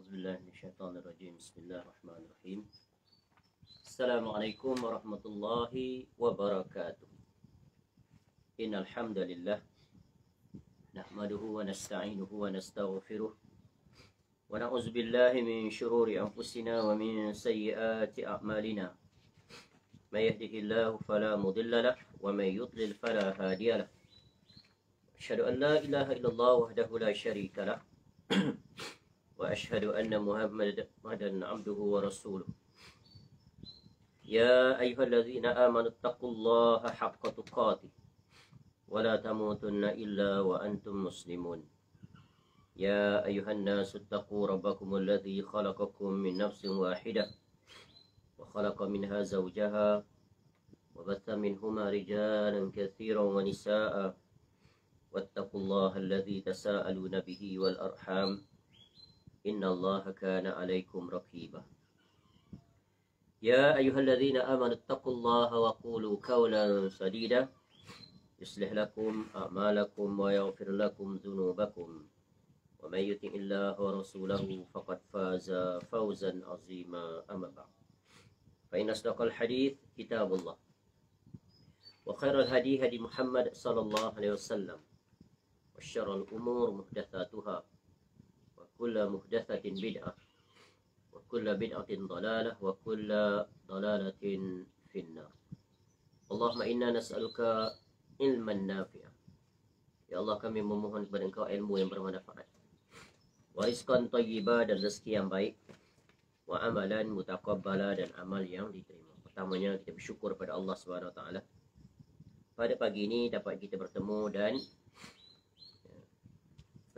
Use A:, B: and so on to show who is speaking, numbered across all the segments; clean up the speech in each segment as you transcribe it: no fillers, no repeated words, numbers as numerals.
A: أعوذ بالله من الشيطان الرجيم. بسم الله الرحمن الرحيم. السلام عليكم ورحمة الله وبركاته. إن الحمد لله نحمده ونستعينه ونستغفره ونعوذ بالله من شرور أنفسنا ومن سيئات أعمالنا. من يهده الله فلا مضل له ومن يضلل فلا هادي له. أشهد أن لا إله إلا الله وحده لا شريك له وأشهد أن محمدا عبده ورسوله. يا أيها الذين آمنوا اتقوا الله حق تقاته ولا تموتن إلا وأنتم مسلمون. يا أيها الناس اتقوا ربكم الذي خلقكم من نفس واحدة وخلق منها زوجها وبث منهما رجالا كثيرا ونساء واتقوا الله الذي تساءلون به والأرحام إن الله كان عليكم رقيبا. يا أيها الذين آمنوا اتقوا الله وقولوا قولا سديدا يصلح لكم أعمالكم ويغفر لكم ذنوبكم ومن يطع الله ورسوله فقد فاز فوزا عظيما. أما بعد فإن أصدق الحديث كتاب الله وخير الهدي هدي محمد صلى الله عليه وسلم وشر الأمور محدثاتها وكل محدثة بدعة وكل بدعة ضلالة وكل ضلالة في النار. اللهم إنا نسألك علما نافعا. Ya Allah, kami memohon kepada Engkau ilmu yang bermanfaat, warizqan thayyiba, dan rezeki yang baik, wa amalan mutaqabbala, dan amal yang diterima. Pertamanya kita bersyukur pada Allah Subhanahu wa taala. Pada pagi ini dapat kita bertemu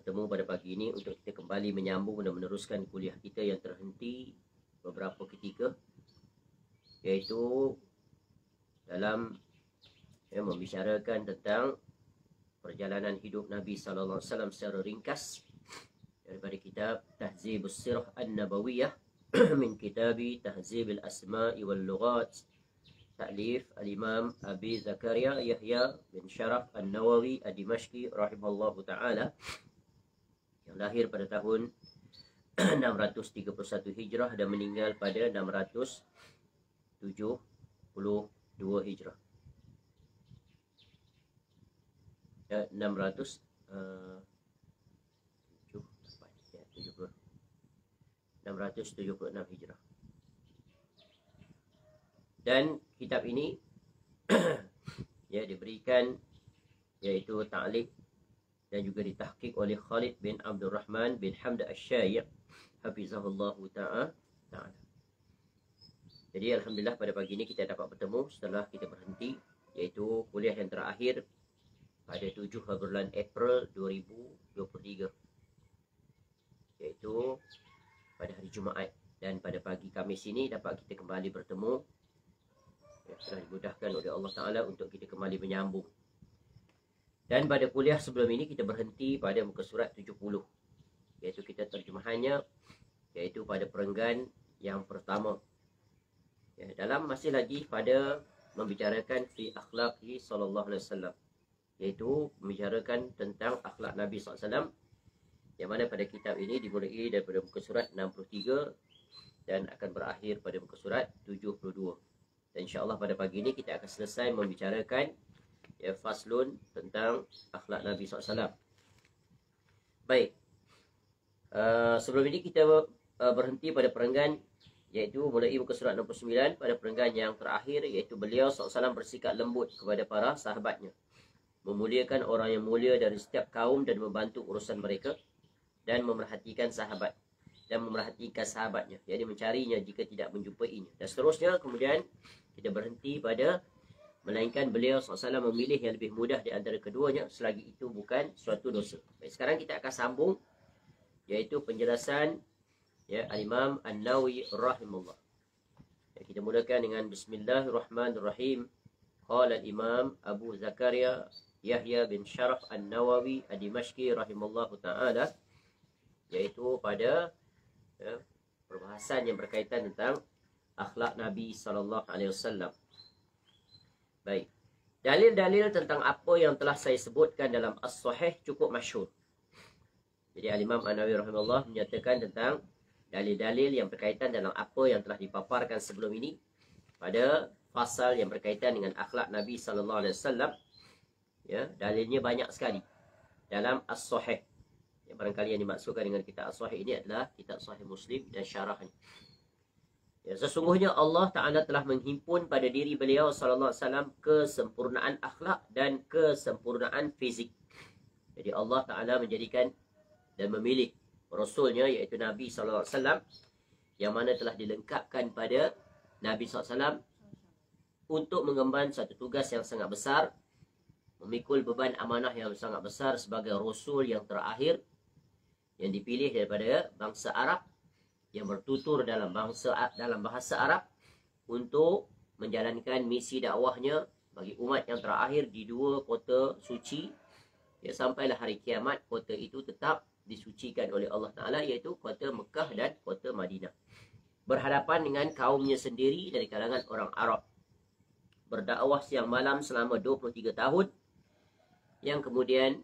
A: pada pagi ini untuk kita kembali menyambung dan meneruskan kuliah kita yang terhenti beberapa ketika, yaitu dalam membicarakan tentang perjalanan hidup Nabi sallallahu alaihi wasallam secara ringkas daripada kitab Tahzibus Sirah An-Nabawiyah min kitabi Tahzib al-Asma'i wal Lughat ta'lif al-Imam Abi Zakaria Yahya bin Sharaf An-Nawawi Ad-Dimashqi rahimahullahu ta'ala, yang lahir pada tahun 631 Hijrah dan meninggal pada 672 Hijrah. 676 Hijrah. Dan kitab ini diberikan yaitu ta'liq dan juga ditahqiq oleh Khalid bin Abdul Rahman bin Hamd Asy-Syai' hafizahullahu ta'ala. Jadi alhamdulillah pada pagi ini kita dapat bertemu setelah kita berhenti, yaitu kuliah yang terakhir pada 7 bulan April 2023, yaitu pada hari Jumaat. Dan pada pagi Khamis ini dapat kita kembali bertemu, telah dimudahkan oleh Allah Ta'ala untuk kita kembali menyambung. Dan pada kuliah sebelum ini kita berhenti pada muka surat 70, iaitu kita terjemahannya, iaitu pada perenggan yang pertama. Dalam masih lagi pada membicarakan fi akhlaqi sallallahu alaihi wasallam, iaitu membicarakan tentang akhlak Nabi SAW, yang mana pada kitab ini dimulai daripada muka surat 63 dan akan berakhir pada muka surat 72. Dan insyaAllah pada pagi ini kita akan selesai membicarakan faslun tentang akhlak Nabi SAW. Baik, sebelum ini kita berhenti pada perenggan, iaitu mulai muka surat 69 pada perenggan yang terakhir, iaitu beliau SAW bersikap lembut kepada para sahabatnya, memuliakan orang yang mulia dari setiap kaum dan membantu urusan mereka, dan memerhatikan sahabatnya, jadi mencarinya jika tidak menjumpainya, dan seterusnya. Kemudian kita berhenti pada melainkan beliau SAW memilih yang lebih mudah di antara keduanya selagi itu bukan suatu dosa. Baik, sekarang kita akan sambung, yaitu penjelasan Al-Imam An-Nawawi rahimahullah. Kita mulakan dengan Bismillahirrahmanirrahim. Qala al-Imam Abu Zakaria Yahya bin Sharaf An-Nawawi Ad-Dimashqi rahimahullah ta'ala, yaitu pada perbahasan yang berkaitan tentang akhlak Nabi SAW. Baik, dalil-dalil tentang apa yang telah saya sebutkan dalam As-Sahih cukup masyhur. Jadi Al-Imam An-Nawawi rahimahullah menyatakan tentang dalil-dalil yang berkaitan dalam apa yang telah dipaparkan sebelum ini pada pasal yang berkaitan dengan akhlak Nabi sallallahu alaihi wasallam. Ya, dalilnya banyak sekali dalam As-Sahih. Ya, barangkali yang dimaksudkan dengan kitab As-Sahih ini adalah kitab Sahih Muslim dan syarahnya. Ya, sesungguhnya Allah Ta'ala telah menghimpun pada diri beliau sallallahu alaihi wasallam kesempurnaan akhlak dan kesempurnaan fizik. Jadi Allah Ta'ala menjadikan dan memilih Rasulnya iaitu Nabi sallallahu alaihi wasallam yang mana telah dilengkapkan pada Nabi sallallahu alaihi wasallam untuk mengemban satu tugas yang sangat besar, memikul beban amanah yang sangat besar sebagai Rasul yang terakhir yang dipilih daripada bangsa Arab yang bertutur dalam bahasa Arab untuk menjalankan misi dakwahnya bagi umat yang terakhir di dua kota suci. Ya, sampailah hari kiamat kota itu tetap disucikan oleh Allah Ta'ala, iaitu kota Mekah dan kota Madinah. Berhadapan dengan kaumnya sendiri dari kalangan orang Arab. Berdakwah siang malam selama 23 tahun. Yang kemudian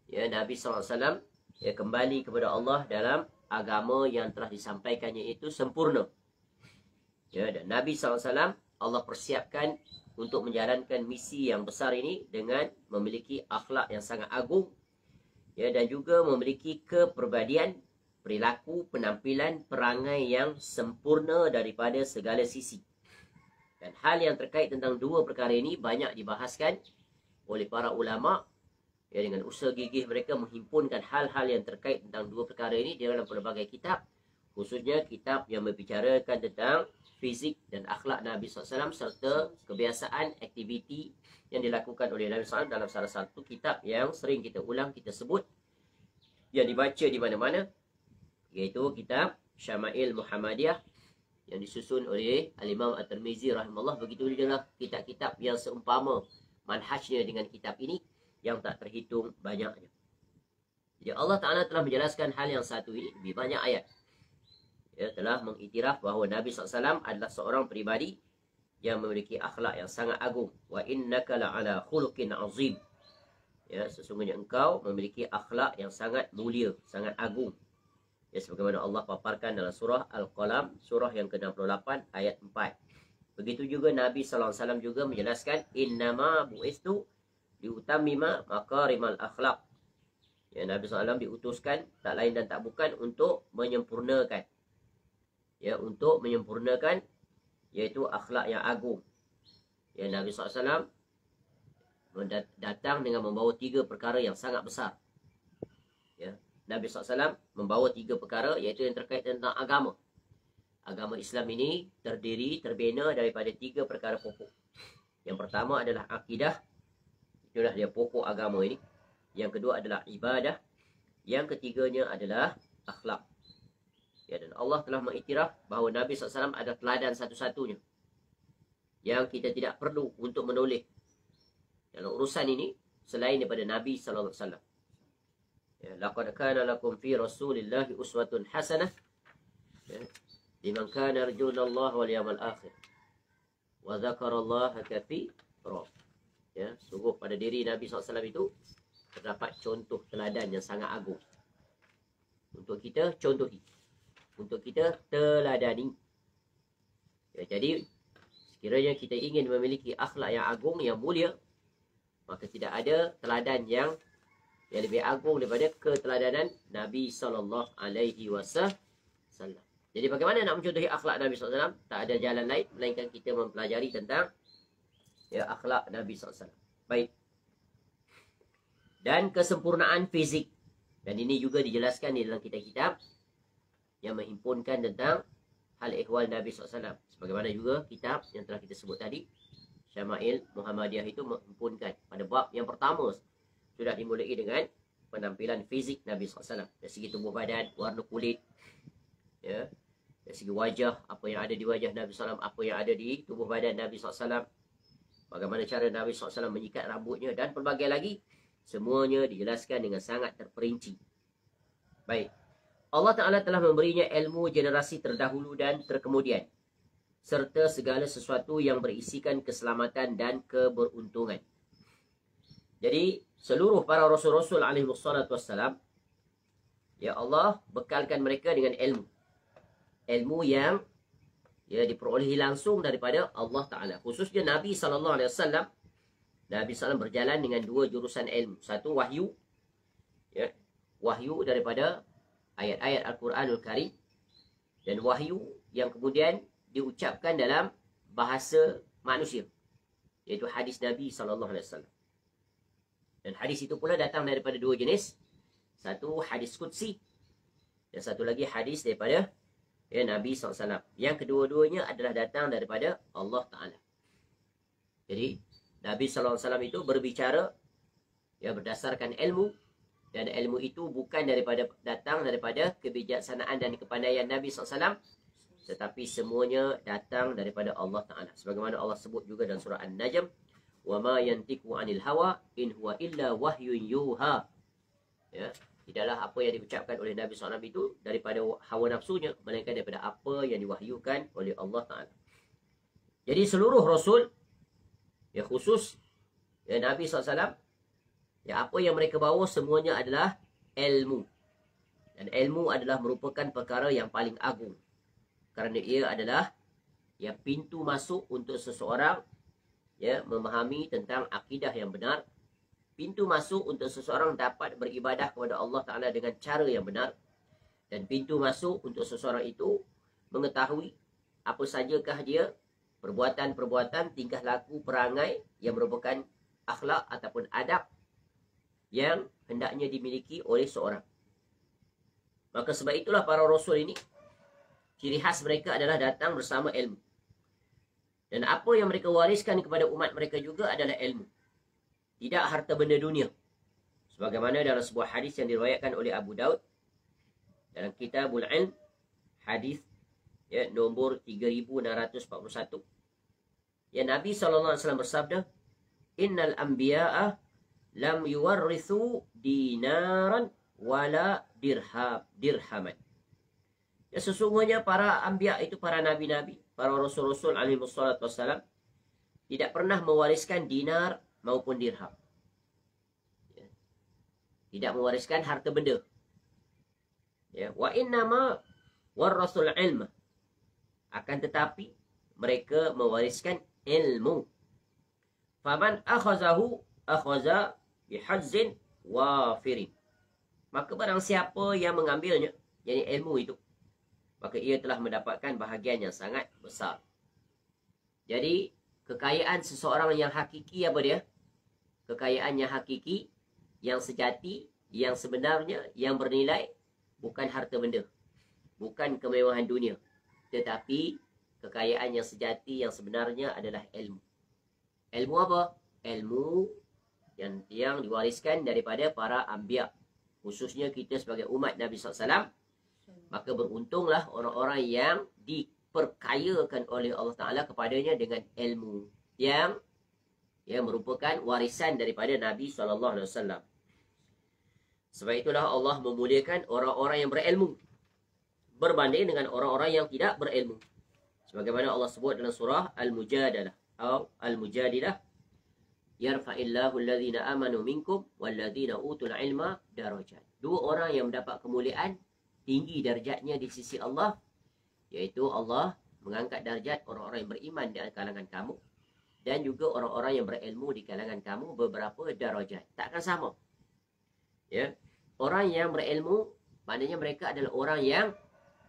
A: ya, Nabi SAW ya, kembali kepada Allah dalam agama yang telah disampaikannya itu sempurna. Ya, dan Nabi SAW Allah persiapkan untuk menjalankan misi yang besar ini dengan memiliki akhlak yang sangat agung, ya, dan juga memiliki kepribadian, perilaku, penampilan, perangai yang sempurna daripada segala sisi. Dan hal yang terkait tentang dua perkara ini banyak dibahaskan oleh para ulama. Ya, dengan usaha gigih mereka menghimpunkan hal-hal yang terkait tentang dua perkara ini di dalam pelbagai kitab, khususnya kitab yang membicarakan tentang fizik dan akhlak Nabi SAW serta kebiasaan aktiviti yang dilakukan oleh Nabi SAW dalam salah satu kitab yang sering kita ulang, kita sebut, yang dibaca di mana-mana, iaitu kitab Syama'il Muhammadiyah yang disusun oleh Al-Imam At-Tirmizi rahimahullah. Begitu juga kitab-kitab yang seumpama manhajnya dengan kitab ini yang tak terhitung banyaknya. Jadi Allah Ta'ala telah menjelaskan hal yang satu ini lebih banyak ayat. Ya, telah mengiktiraf bahawa Nabi SAW adalah seorang peribadi yang memiliki akhlak yang sangat agung. Wa innaka la'ala khuluqin azim. Ya, sesungguhnya engkau memiliki akhlak yang sangat mulia, sangat agung. Ya, sebagaimana Allah paparkan dalam surah Al-Qalam, surah yang ke-68 ayat 4. Begitu juga Nabi SAW juga menjelaskan innama bu'istu diutamima makarimal akhlak. Ya, Nabi SAW diutuskan tak lain dan tak bukan untuk menyempurnakan, ya, untuk menyempurnakan iaitu akhlak yang agung. Ya, Nabi SAW datang dengan membawa 3 perkara yang sangat besar. Ya, Nabi SAW membawa 3 perkara iaitu yang terkait tentang agama. Agama Islam ini terbina daripada 3 perkara pokok. Yang pertama adalah akidah. Itulah dia pokok agama ini. Yang kedua adalah ibadah. Yang ketiganya adalah akhlak. Ya, dan Allah telah mengiktiraf bahawa Nabi SAW adalah teladan satu-satunya yang kita tidak perlu untuk menoleh dalam urusan ini selain daripada Nabi SAW. Ya, laqad kana lakum fi Rasulillahi uswatun hasanah, ya, liman kana yarjunallaha wal yawmal akhir wa dzakarallaha katsiran. Ya, sungguh pada diri Nabi SAW itu terdapat contoh teladan yang sangat agung untuk kita contohi, untuk kita teladani. Ya, jadi sekiranya kita ingin memiliki akhlak yang agung, yang mulia, maka tidak ada teladan yang lebih agung daripada keteladanan Nabi SAW. Jadi bagaimana nak mencontohi akhlak Nabi SAW? Tak ada jalan lain melainkan kita mempelajari tentang ya, akhlak Nabi SAW. Baik. Dan kesempurnaan fizik. Dan ini juga dijelaskan di dalam kitab-kitab yang menghimpunkan tentang hal ihwal Nabi SAW. Sebagaimana juga kitab yang telah kita sebut tadi, Syama'il Muhammadiyah, itu menghimpunkan pada bab yang pertama sudah dimulai dengan penampilan fizik Nabi SAW. Dari segi tubuh badan, warna kulit, ya, dari segi wajah, apa yang ada di wajah Nabi SAW, apa yang ada di tubuh badan Nabi SAW, bagaimana cara Nabi SAW menyikat rambutnya, dan pelbagai lagi. Semuanya dijelaskan dengan sangat terperinci. Baik. Allah Ta'ala telah memberinya ilmu generasi terdahulu dan terkemudian, serta segala sesuatu yang berisikan keselamatan dan keberuntungan. Jadi seluruh para rasul-rasul alaihi wassalatu wassalam, ya, Allah bekalkan mereka dengan ilmu. ilmu yang diperolehi langsung daripada Allah Ta'ala. Khususnya Nabi SAW. Nabi SAW berjalan dengan dua jurusan ilmu. Satu wahyu. Wahyu daripada ayat-ayat Al-Quranul Karim. Dan wahyu yang kemudian diucapkan dalam bahasa manusia. Iaitu hadis Nabi SAW. Dan hadis itu pula datang daripada dua jenis. Satu hadis Qudsi. Dan satu lagi hadis daripada Nabi SAW. Yang kedua-duanya adalah datang daripada Allah Ta'ala. Jadi Nabi SAW itu berbicara berdasarkan ilmu. Dan ilmu itu bukan datang daripada kebijaksanaan dan kepandaian Nabi SAW. Tetapi semuanya datang daripada Allah Ta'ala. Sebagaimana Allah sebut juga dalam surah An-Najm. وَمَا يَنْتِقُ عَنِ الْهَوَىٰ إِنْ هُوَ إِلَّا وَحْيٌ يُوحَىٰ. Tidaklah apa yang diucapkan oleh Nabi SAW itu daripada hawa nafsunya, melainkan daripada apa yang diwahyukan oleh Allah Ta'ala. Jadi seluruh Rasul, khusus Nabi SAW, apa yang mereka bawa semuanya adalah ilmu. Dan ilmu adalah merupakan perkara yang paling agung. Kerana ia adalah pintu masuk untuk seseorang memahami tentang akidah yang benar. Pintu masuk untuk seseorang dapat beribadah kepada Allah Ta'ala dengan cara yang benar. Dan pintu masuk untuk seseorang itu mengetahui apa sajakah dia perbuatan-perbuatan, tingkah laku, perangai yang merupakan akhlak ataupun adab yang hendaknya dimiliki oleh seorang. Maka sebab itulah para Rasul ini, ciri khas mereka adalah datang bersama ilmu. Dan apa yang mereka wariskan kepada umat mereka juga adalah ilmu. Tidak harta benda dunia. Sebagaimana dalam sebuah hadis yang diriwayatkan oleh Abu Daud dalam Kitabul Ilm, hadis nombor 3641. Nabi SAW bersabda, "Innal anbiya'a lam yuwarrithu dinaran wala dirhaman." Sesungguhnya para anbiya itu, para nabi-nabi, para rasul-rasul alaihi wassalatu wassalam, tidak pernah mewariskan dinar maupun dirham. Tidak mewariskan harta benda. Wa innama warasul ilma. Akan tetapi mereka mewariskan ilmu. Faman akhazahu akhaza bihazzin wafirin. Maka barang siapa yang mengambilnya, yakni ilmu itu, maka ia telah mendapatkan bahagian yang sangat besar. Jadi kekayaan seseorang yang hakiki apa dia? Kekayaan yang hakiki, yang sejati, yang sebenarnya, yang bernilai, bukan harta benda, bukan kemewahan dunia, tetapi kekayaan yang sejati, yang sebenarnya adalah ilmu. Ilmu apa? Ilmu yang diwariskan daripada para anbiya, khususnya kita sebagai umat Nabi SAW. Maka beruntunglah orang-orang yang diperkayakan oleh Allah Ta'ala kepadanya dengan ilmu yang merupakan warisan daripada Nabi SAW. Sebab itulah Allah memuliakan orang-orang yang berilmu berbanding dengan orang-orang yang tidak berilmu. Sebagaimana Allah sebut dalam surah Al-Mujadalah atau Al-Mujadilah, "Yarfa'illahu alladhina amanu minkum walladhina utul ilma darajat." Dua orang yang mendapat kemuliaan tinggi darjatnya di sisi Allah, iaitu Allah mengangkat darjat orang-orang yang beriman di kalangan kamu, dan juga orang-orang yang berilmu di kalangan kamu beberapa darajat. Takkan sama. Orang yang berilmu, maknanya mereka adalah orang yang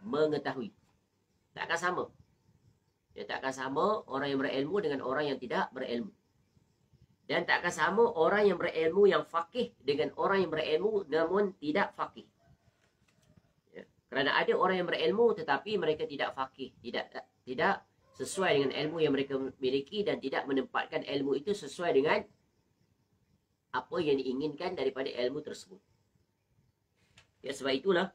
A: mengetahui. Takkan sama. Takkan sama orang yang berilmu dengan orang yang tidak berilmu. Dan takkan sama orang yang berilmu yang faqih dengan orang yang berilmu namun tidak faqih. Kerana ada orang yang berilmu tetapi mereka tidak faqih, tidak sesuai dengan ilmu yang mereka miliki, dan tidak menempatkan ilmu itu sesuai dengan apa yang diinginkan daripada ilmu tersebut. Sebab itulah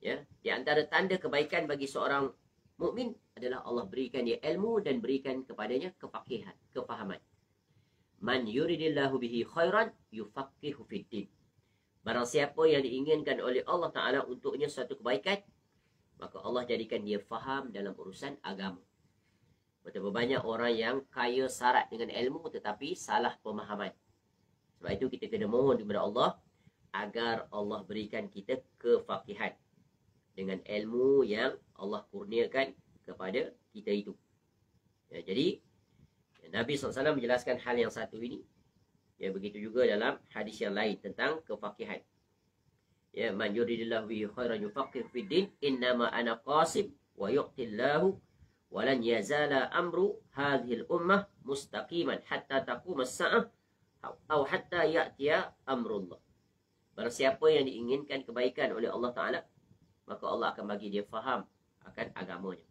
A: di antara tanda kebaikan bagi seorang mukmin adalah Allah berikan dia ilmu dan berikan kepadanya kefaqihan, kefahaman. Man yuridillahu bihi khairan yufaqihu fid din. Barang siapa yang diinginkan oleh Allah Ta'ala untuknya suatu kebaikan, maka Allah jadikan dia faham dalam urusan agama. Betapa banyak orang yang kaya syarat dengan ilmu tetapi salah pemahaman. Sebab itu kita kena mohon kepada Allah agar Allah berikan kita kefaqihan dengan ilmu yang Allah kurniakan kepada kita itu. Ya, jadi Nabi SAW menjelaskan hal yang satu ini. Ya, begitu juga dalam hadis yang lain tentang kefakihan. Ya, man yuridillahu bihi khairan yufaqqih fid din, innama ana qasim wa yu'tillahu wa lan yazala amru hadhil ummah mustaqiman hatta taqum as-sa'ah atau hatta ya'tiya amrullah. Barang siapa yang diinginkan kebaikan oleh Allah Ta'ala, maka Allah akan bagi dia faham akan agamanya.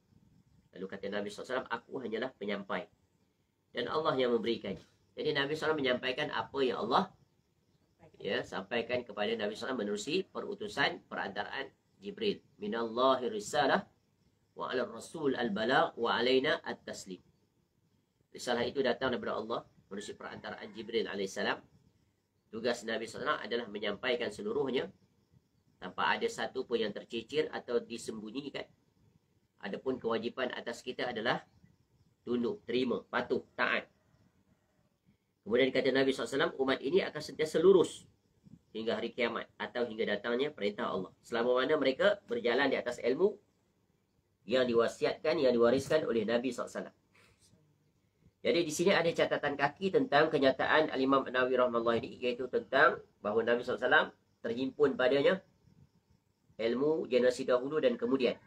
A: Lalu kata Nabi SAW, aku hanyalah penyampai. Dan Allah yang memberikannya. Jadi Nabi SAW menyampaikan apa yang Allah sampaikan kepada Nabi SAW menerusi perutusan perantaraan Jibril. Minallahi risalah wa ala rasul al-balagh wa alaina at-taslim. Risalah itu datang daripada Allah menerusi perantaraan Jibril alaihissalam. Tugas Nabi SAW adalah menyampaikan seluruhnya tanpa ada satu pun yang tercicir atau disembunyikan. Adapun kewajipan atas kita adalah tunduk, terima, patuh, taat. Kemudian kata Nabi SAW, umat ini akan sentiasa lurus hingga hari kiamat atau hingga datangnya perintah Allah. Selama mana mereka berjalan di atas ilmu yang diwasiatkan, yang diwariskan oleh Nabi SAW. Jadi di sini ada catatan kaki tentang kenyataan Al-Imam An-Nawawi rahimahullah ini, iaitu tentang bahawa Nabi SAW terhimpun padanya ilmu generasi dahulu dan kemudian.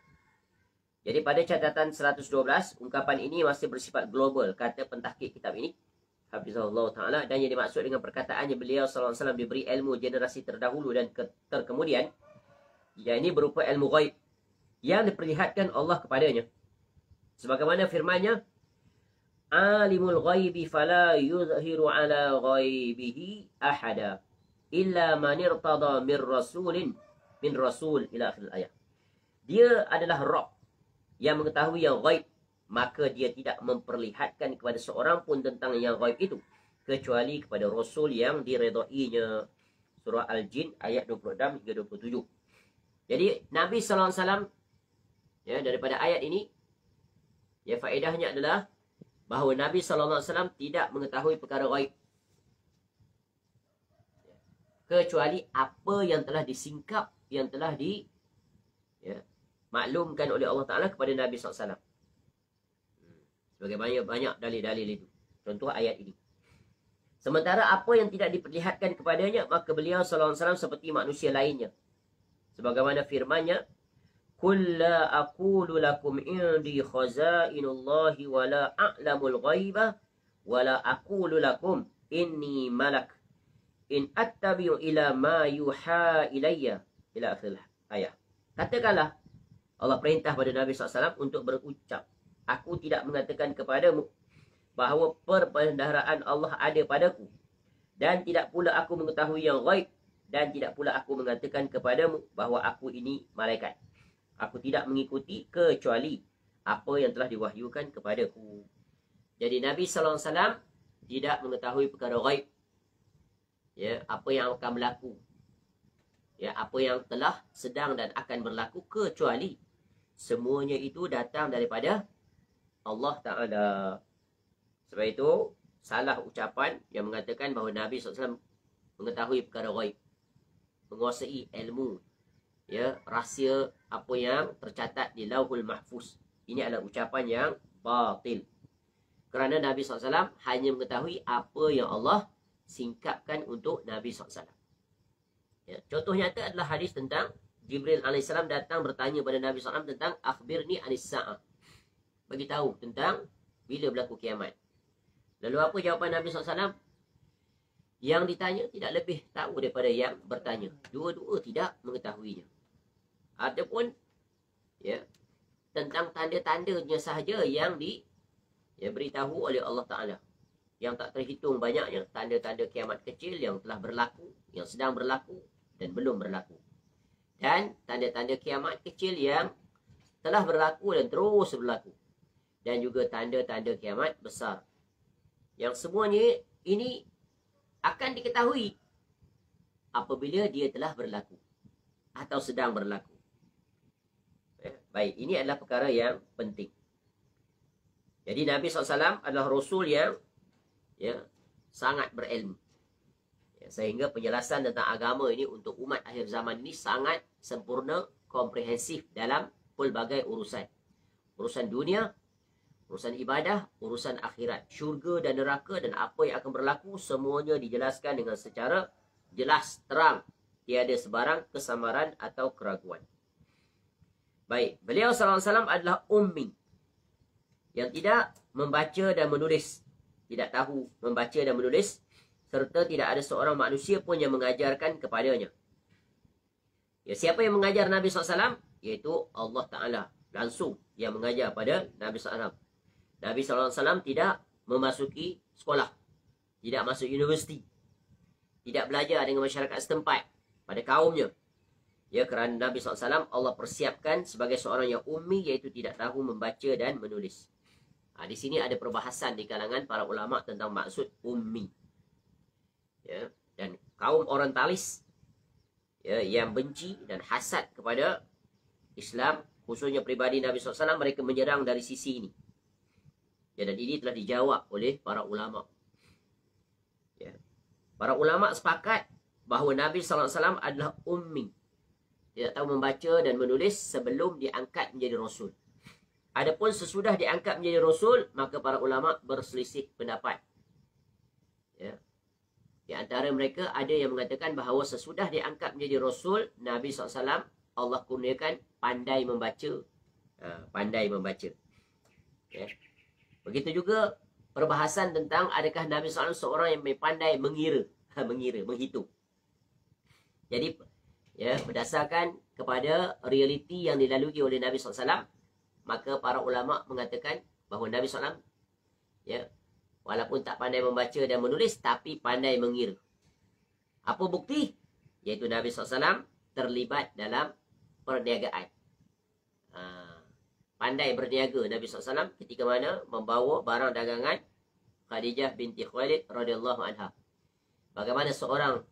A: Jadi pada catatan 112, ungkapan ini masih bersifat global, kata pentahqiq kitab ini, Hafizahullah Ta'ala, dan yang dimaksud dengan perkataannya beliau SAW diberi ilmu generasi terdahulu dan terkemudian, yang ini berupa ilmu ghaib yang diperlihatkan Allah kepadanya. Sebagaimana firman-Nya, Alimul ghaibi fala yuzhiru ala ghaibihi ahada illa man irtada min rasul ila akhir ayat. Dia adalah Rabb yang mengetahui yang ghaib, maka dia tidak memperlihatkan kepada seorang pun tentang yang ghaib itu kecuali kepada Rasul yang diredainya. Surah Al-Jin ayat 26 hingga 27. Jadi Nabi SAW, ya, daripada ayat ini, ya, faedahnya adalah bahawa Nabi SAW tidak mengetahui perkara ghaib kecuali apa yang telah disingkap, yang telah maklumkan oleh Allah Ta'ala kepada Nabi SAW. Sebagai banyak dalil-dalil itu. Contoh ayat ini. Sementara apa yang tidak diperlihatkan kepadanya, maka beliau SAW seperti manusia lainnya. Sebagaimana firman-Nya, Qul la aqulu lakum indi khazainullahi wa la a'lamul ghaiba wa la aqulu lakum inni malak in attabi'u ila ma yuha ilayya ila akhir ayat. Katakanlah, Allah perintah pada Nabi SAW untuk berucap, aku tidak mengatakan kepadamu bahawa perbendaharaan Allah ada padaku, dan tidak pula aku mengetahui yang ghaib, dan tidak pula aku mengatakan kepadamu bahawa aku ini malaikat. Aku tidak mengikuti kecuali apa yang telah diwahyukan kepadaku. Jadi Nabi SAW tidak mengetahui perkara ghaib, ya, apa yang akan berlaku, ya, apa yang telah, sedang dan akan berlaku, kecuali semuanya itu datang daripada Allah Ta'ala. Sebab itu salah ucapan yang mengatakan bahawa Nabi SAW mengetahui perkara ghaib, menguasai ilmu, ya, rahsia apa yang tercatat di Lauhul Mahfuz. Ini adalah ucapan yang batil. Kerana Nabi SAW hanya mengetahui apa yang Allah singkapkan untuk Nabi SAW. Ya, contoh nyata adalah hadis tentang Jibril AS datang bertanya pada Nabi SAW tentang akhbirni anis sa'ah. Beritahu tentang bila berlaku kiamat. Lalu apa jawapan Nabi SAW? Yang ditanya tidak lebih tahu daripada yang bertanya. Dua-dua tidak mengetahuinya. Ataupun, ya, tentang tanda-tandanya sahaja yang beritahu oleh Allah Ta'ala. Yang tak terhitung banyaknya tanda-tanda kiamat kecil yang telah berlaku, yang sedang berlaku dan belum berlaku. Dan tanda-tanda kiamat kecil yang telah berlaku dan terus berlaku. Dan juga tanda-tanda kiamat besar. Yang semuanya ini akan diketahui apabila dia telah berlaku atau sedang berlaku. Baik, ini adalah perkara yang penting. Jadi Nabi SAW adalah Rasul yang, ya, sangat berilmu. Sehingga penjelasan tentang agama ini untuk umat akhir zaman ini sangat sempurna, komprehensif dalam pelbagai urusan. Urusan dunia, urusan ibadah, urusan akhirat, syurga dan neraka dan apa yang akan berlaku, semuanya dijelaskan dengan secara jelas, terang. Tiada sebarang kesamaran atau keraguan. Baik, beliau SAW adalah ummi, yang tidak membaca dan menulis, tidak tahu membaca dan menulis, serta tidak ada seorang manusia pun yang mengajarkan kepadanya. Ya, siapa yang mengajar Nabi SAW? Iaitu Allah Ta'ala langsung yang mengajar pada Nabi SAW. Nabi SAW tidak memasuki sekolah, tidak masuk universiti, tidak belajar dengan masyarakat setempat pada kaumnya. Ya, kerana Nabi SAW Allah persiapkan sebagai seorang yang ummi, iaitu tidak tahu membaca dan menulis. Di sini ada perbahasan di kalangan para ulama tentang maksud ummi. Ya, dan kaum orientalis, ya, yang benci dan hasad kepada Islam, khususnya pribadi Nabi SAW, mereka menyerang dari sisi ini. Ya, dan ini telah dijawab oleh para ulama. Ya. Para ulama sepakat bahawa Nabi SAW adalah ummi, tidak tahu membaca dan menulis sebelum diangkat menjadi Rasul. Adapun sesudah diangkat menjadi Rasul, maka para ulama berselisih pendapat. Ya. Di antara mereka ada yang mengatakan bahawa sesudah diangkat menjadi Rasul, Nabi SAW Allah kurniakan pandai membaca. Pandai membaca. Ya. Begitu juga perbahasan tentang adakah Nabi SAW seorang yang pandai mengira, menghitung. Jadi, ya, berdasarkan kepada realiti yang dilalui oleh Nabi SAW, maka para ulama mengatakan bahawa Nabi SAW, ya, walaupun tak pandai membaca dan menulis, tapi pandai mengira. Apa bukti? Iaitu Nabi SAW terlibat dalam perniagaan. Pandai berniaga Nabi SAW ketika mana membawa barang dagangan Khadijah binti Khuwailid radhiyallahu anha. Bagaimana seorang,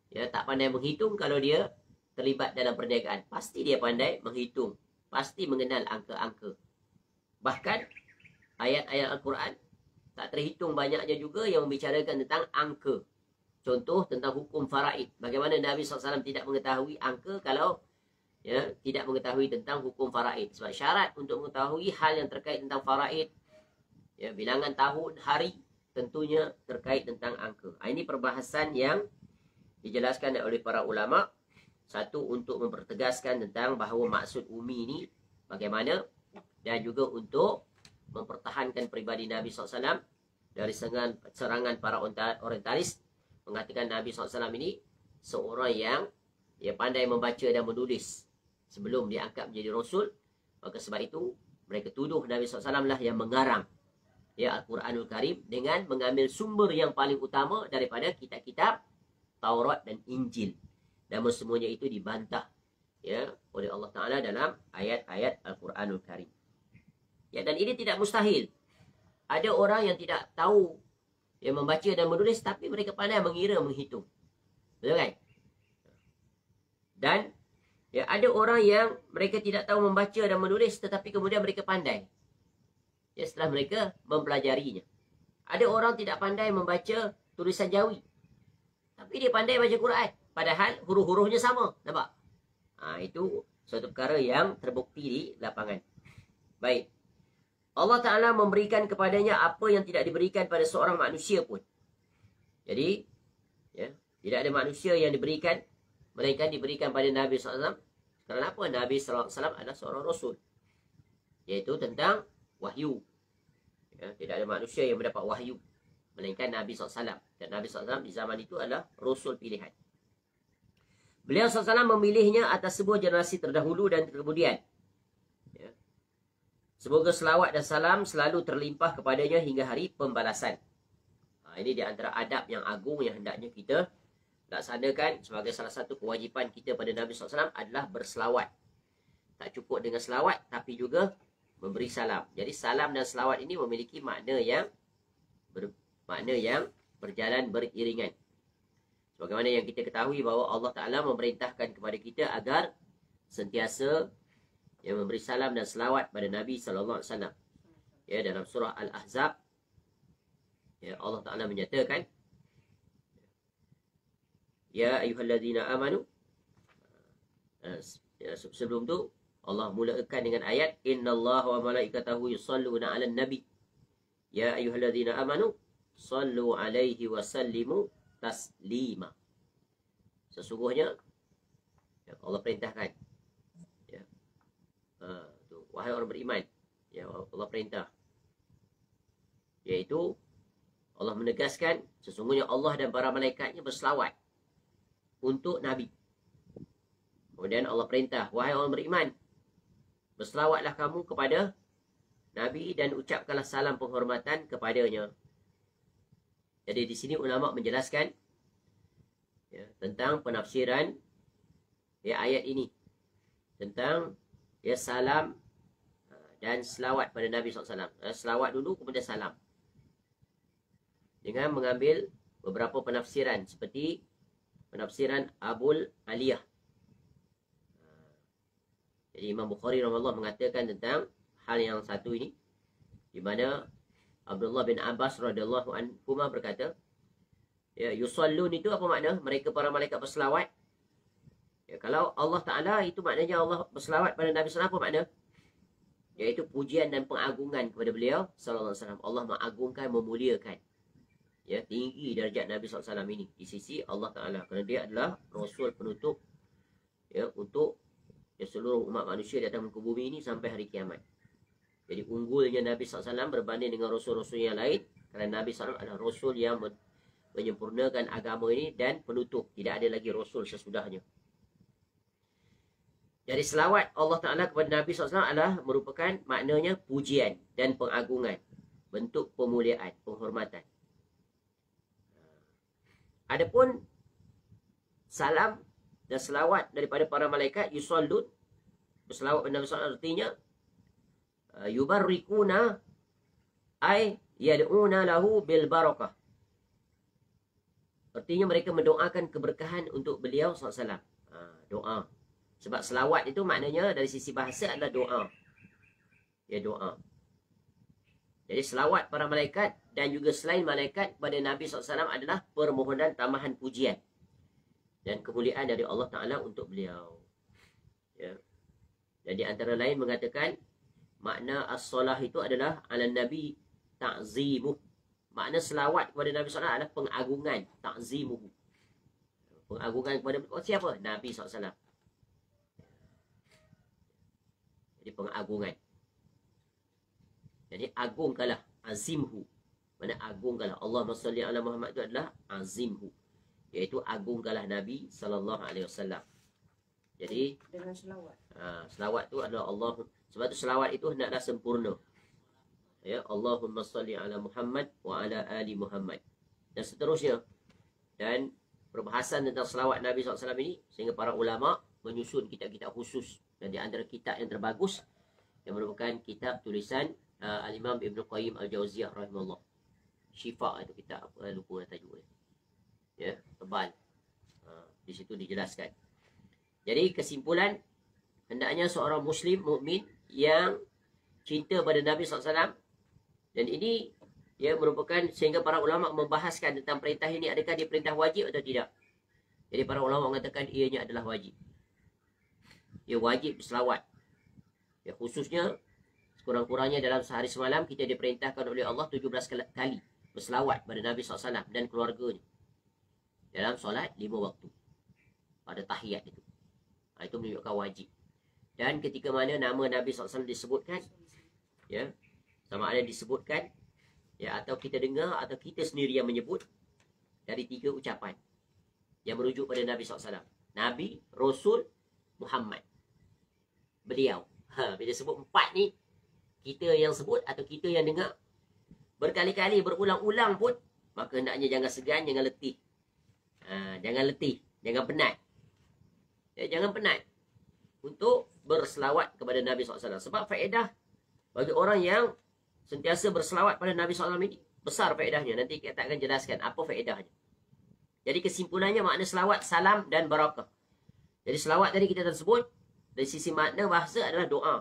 A: ya, tak pandai menghitung kalau dia terlibat dalam perniagaan? Pasti dia pandai menghitung, pasti mengenal angka-angka. Bahkan ayat-ayat Al-Quran tak terhitung banyaknya juga yang membicarakan tentang angka. Contoh tentang hukum faraid. Bagaimana Nabi SAW tidak mengetahui angka kalau, ya, tidak mengetahui tentang hukum faraid. Sebab syarat untuk mengetahui hal yang terkait tentang faraid, ya, bilangan tahun, hari, tentunya terkait tentang angka. Ini perbahasan yang dijelaskan oleh para ulama. Satu, untuk mempertegaskan tentang bahawa maksud ummi ini bagaimana, dan juga untuk mempertahankan pribadi Nabi SAW dari serangan para orientalis, mengatakan Nabi SAW ini seorang yang, ya, pandai membaca dan menulis sebelum diangkat menjadi Rasul. Maka sebab itu mereka tuduh Nabi SAW lah yang mengarang, ya, Al-Quranul Karim dengan mengambil sumber yang paling utama daripada kitab-kitab Taurat dan Injil. Namun semuanya itu dibantah, ya, oleh Allah Ta'ala dalam ayat-ayat Al-Quranul Karim. Ya, dan ini tidak mustahil. Ada orang yang tidak tahu, yang membaca dan menulis, tapi mereka pandai mengira, menghitung. Betul kan? Dan, ya, ada orang yang mereka tidak tahu membaca dan menulis, tetapi kemudian mereka pandai, ya, setelah mereka mempelajarinya. Ada orang tidak pandai membaca tulisan Jawi, tapi dia pandai baca Quran, padahal huruf-hurufnya sama. Nampak? Itu suatu perkara yang terbukti di lapangan. Baik. Allah Ta'ala memberikan kepadanya apa yang tidak diberikan pada seorang manusia pun. Jadi, ya, tidak ada manusia yang diberikan, melainkan diberikan pada Nabi SAW. Kerana apa? Nabi SAW adalah seorang Rasul, iaitu tentang wahyu. Ya, tidak ada manusia yang mendapat wahyu, melainkan Nabi SAW. Dan Nabi SAW di zaman itu adalah Rasul pilihan. Beliau SAW memilihnya atas sebuah generasi terdahulu dan kemudian. Ya. Semoga selawat dan salam selalu terlimpah kepadanya hingga hari pembalasan. Ini di antara adab yang agung yang hendaknya kita laksanakan sebagai salah satu kewajipan kita pada Nabi SAW adalah berselawat. Tak cukup dengan selawat, tapi juga memberi salam. Jadi salam dan selawat ini memiliki makna yang berjalan beriringan. Sebagaimana yang kita ketahui bahawa Allah Ta'ala memerintahkan kepada kita agar sentiasa, ya, memberi salam dan selawat pada Nabi SAW. Ya, dalam surah Al-Ahzab, ya, Allah Ta'ala menyatakan, ya ayyuhallazina amanu. Sebelum tu Allah mulakan dengan ayat innallaha wa malaikatahu yusalluna 'alan nabi ya ayyuhalladzina amanu sallu 'alaihi wa sallimu taslima. Sesungguhnya Allah perintahkan, ya, wahai orang beriman, ya, Allah perintah, iaitu Allah menegaskan sesungguhnya Allah dan para malaikatnya berselawat untuk Nabi. Kemudian Allah perintah, wahai orang beriman, berselawatlah kamu kepada Nabi dan ucapkanlah salam penghormatan kepadanya. Jadi di sini ulama menjelaskan, ya, tentang penafsiran, ya, ayat ini tentang, ya, salam dan selawat pada Nabi SAW. Selawat dulu kemudian salam, dengan mengambil beberapa penafsiran seperti penafsiran Abul Aliyah. Jadi Imam Bukhari rahimahullah mengatakan tentang hal yang satu ini, di mana Abdullah bin Abbas radhiyallahu anhu berkata, ya, yusallun itu apa makna? Mereka para malaikat berselawat. Ya, kalau Allah Ta'ala itu maknanya Allah berselawat pada Nabi SAW, apa makna? Iaitu pujian dan pengagungan kepada beliau sallallahu alaihi wasallam. Allah mengagungkan, memuliakan, ya, tinggi darjat Nabi SAW ini di sisi Allah Ta'ala, kerana dia adalah Rasul penutup, ya, untuk, ya, seluruh umat manusia di atas muka bumi ini sampai hari kiamat. Jadi unggulnya Nabi SAW berbanding dengan Rasul-Rasul yang lain, kerana Nabi SAW adalah Rasul yang menyempurnakan agama ini dan penutup. Tidak ada lagi Rasul sesudahnya. Jadi selawat Allah Ta'ala kepada Nabi SAW adalah merupakan maknanya pujian dan pengagungan, bentuk pemuliaan, penghormatan. Adapun salam dan selawat daripada para malaikat, yusallun, berselawat kepada Nabi SAW, artinya yubarrikuna ay yad'una lahu bil barakah. Artinya mereka mendoakan keberkahan untuk beliau SAW. Doa. Sebab selawat itu maknanya dari sisi bahasa adalah doa. Ya, doa. Jadi selawat para malaikat dan juga selain malaikat kepada Nabi SAW adalah permohonan tambahan pujian dan kemuliaan dari Allah Ta'ala untuk beliau. Ya. Jadi antara lain mengatakan makna as-salah itu adalah ala Nabi ta'zimuh. Makna selawat kepada Nabi SAW adalah pengagungan, ta'zimuh. Pengagungan kepada siapa? Nabi SAW. Jadi pengagungan. Jadi agungkanlah, azimhu. Mana agungkanlah. Allahumma salli ala Muhammad itu adalah azimhu, iaitu agungkanlah Nabi SAW. Jadi dengan selawat. Selawat itu adalah Allah. Sebab itu selawat itu hendaklah sempurna. Ya, Allahumma salli ala Muhammad wa ala ali Muhammad, dan seterusnya. Dan perbahasan tentang selawat Nabi SAW ini, sehingga para ulama menyusun kitab-kitab khusus. Dan di antara kitab yang terbagus yang merupakan kitab tulisan Al-Imam Ibn Qayyim Al-Jauziyah rahimahullah. Syifa itu kitab, lupa tajuk dia. Ya, tebal. Di situ dijelaskan. Jadi kesimpulan, hendaknya seorang Muslim mukmin yang cinta pada Nabi SAW, dan ini, ya, merupakan, sehingga para ulama membahaskan tentang perintah ini, adakah dia perintah wajib atau tidak. Jadi para ulama mengatakan ianya adalah wajib. Ia wajib berselawat. Ya, khususnya sekurang-kurangnya dalam sehari semalam kita diperintahkan oleh Allah 17 kali berselawat pada Nabi SAW dan keluarganya dalam solat 5 waktu pada tahiyat itu. Itu menunjukkan wajib. Dan ketika mana nama Nabi SAW disebutkan, ya, sama ada disebutkan, ya, atau kita dengar atau kita sendiri yang menyebut, dari 3 ucapan yang merujuk pada Nabi SAW. Nabi, Rasul, Muhammad. Beliau. Bila sebut 4 ni, kita yang sebut atau kita yang dengar berkali-kali, berulang-ulang pun, maka hendaknya jangan segan, jangan letih. Jangan letih, jangan penat. Ya, jangan penat untuk berselawat kepada Nabi SAW. Sebab faedah bagi orang yang sentiasa berselawat pada Nabi SAW ini besar faedahnya. Nanti kita akan jelaskan apa faedahnya. Jadi kesimpulannya, makna selawat, salam dan barakah. Jadi selawat tadi kita tersebut, dari sisi makna bahasa adalah doa.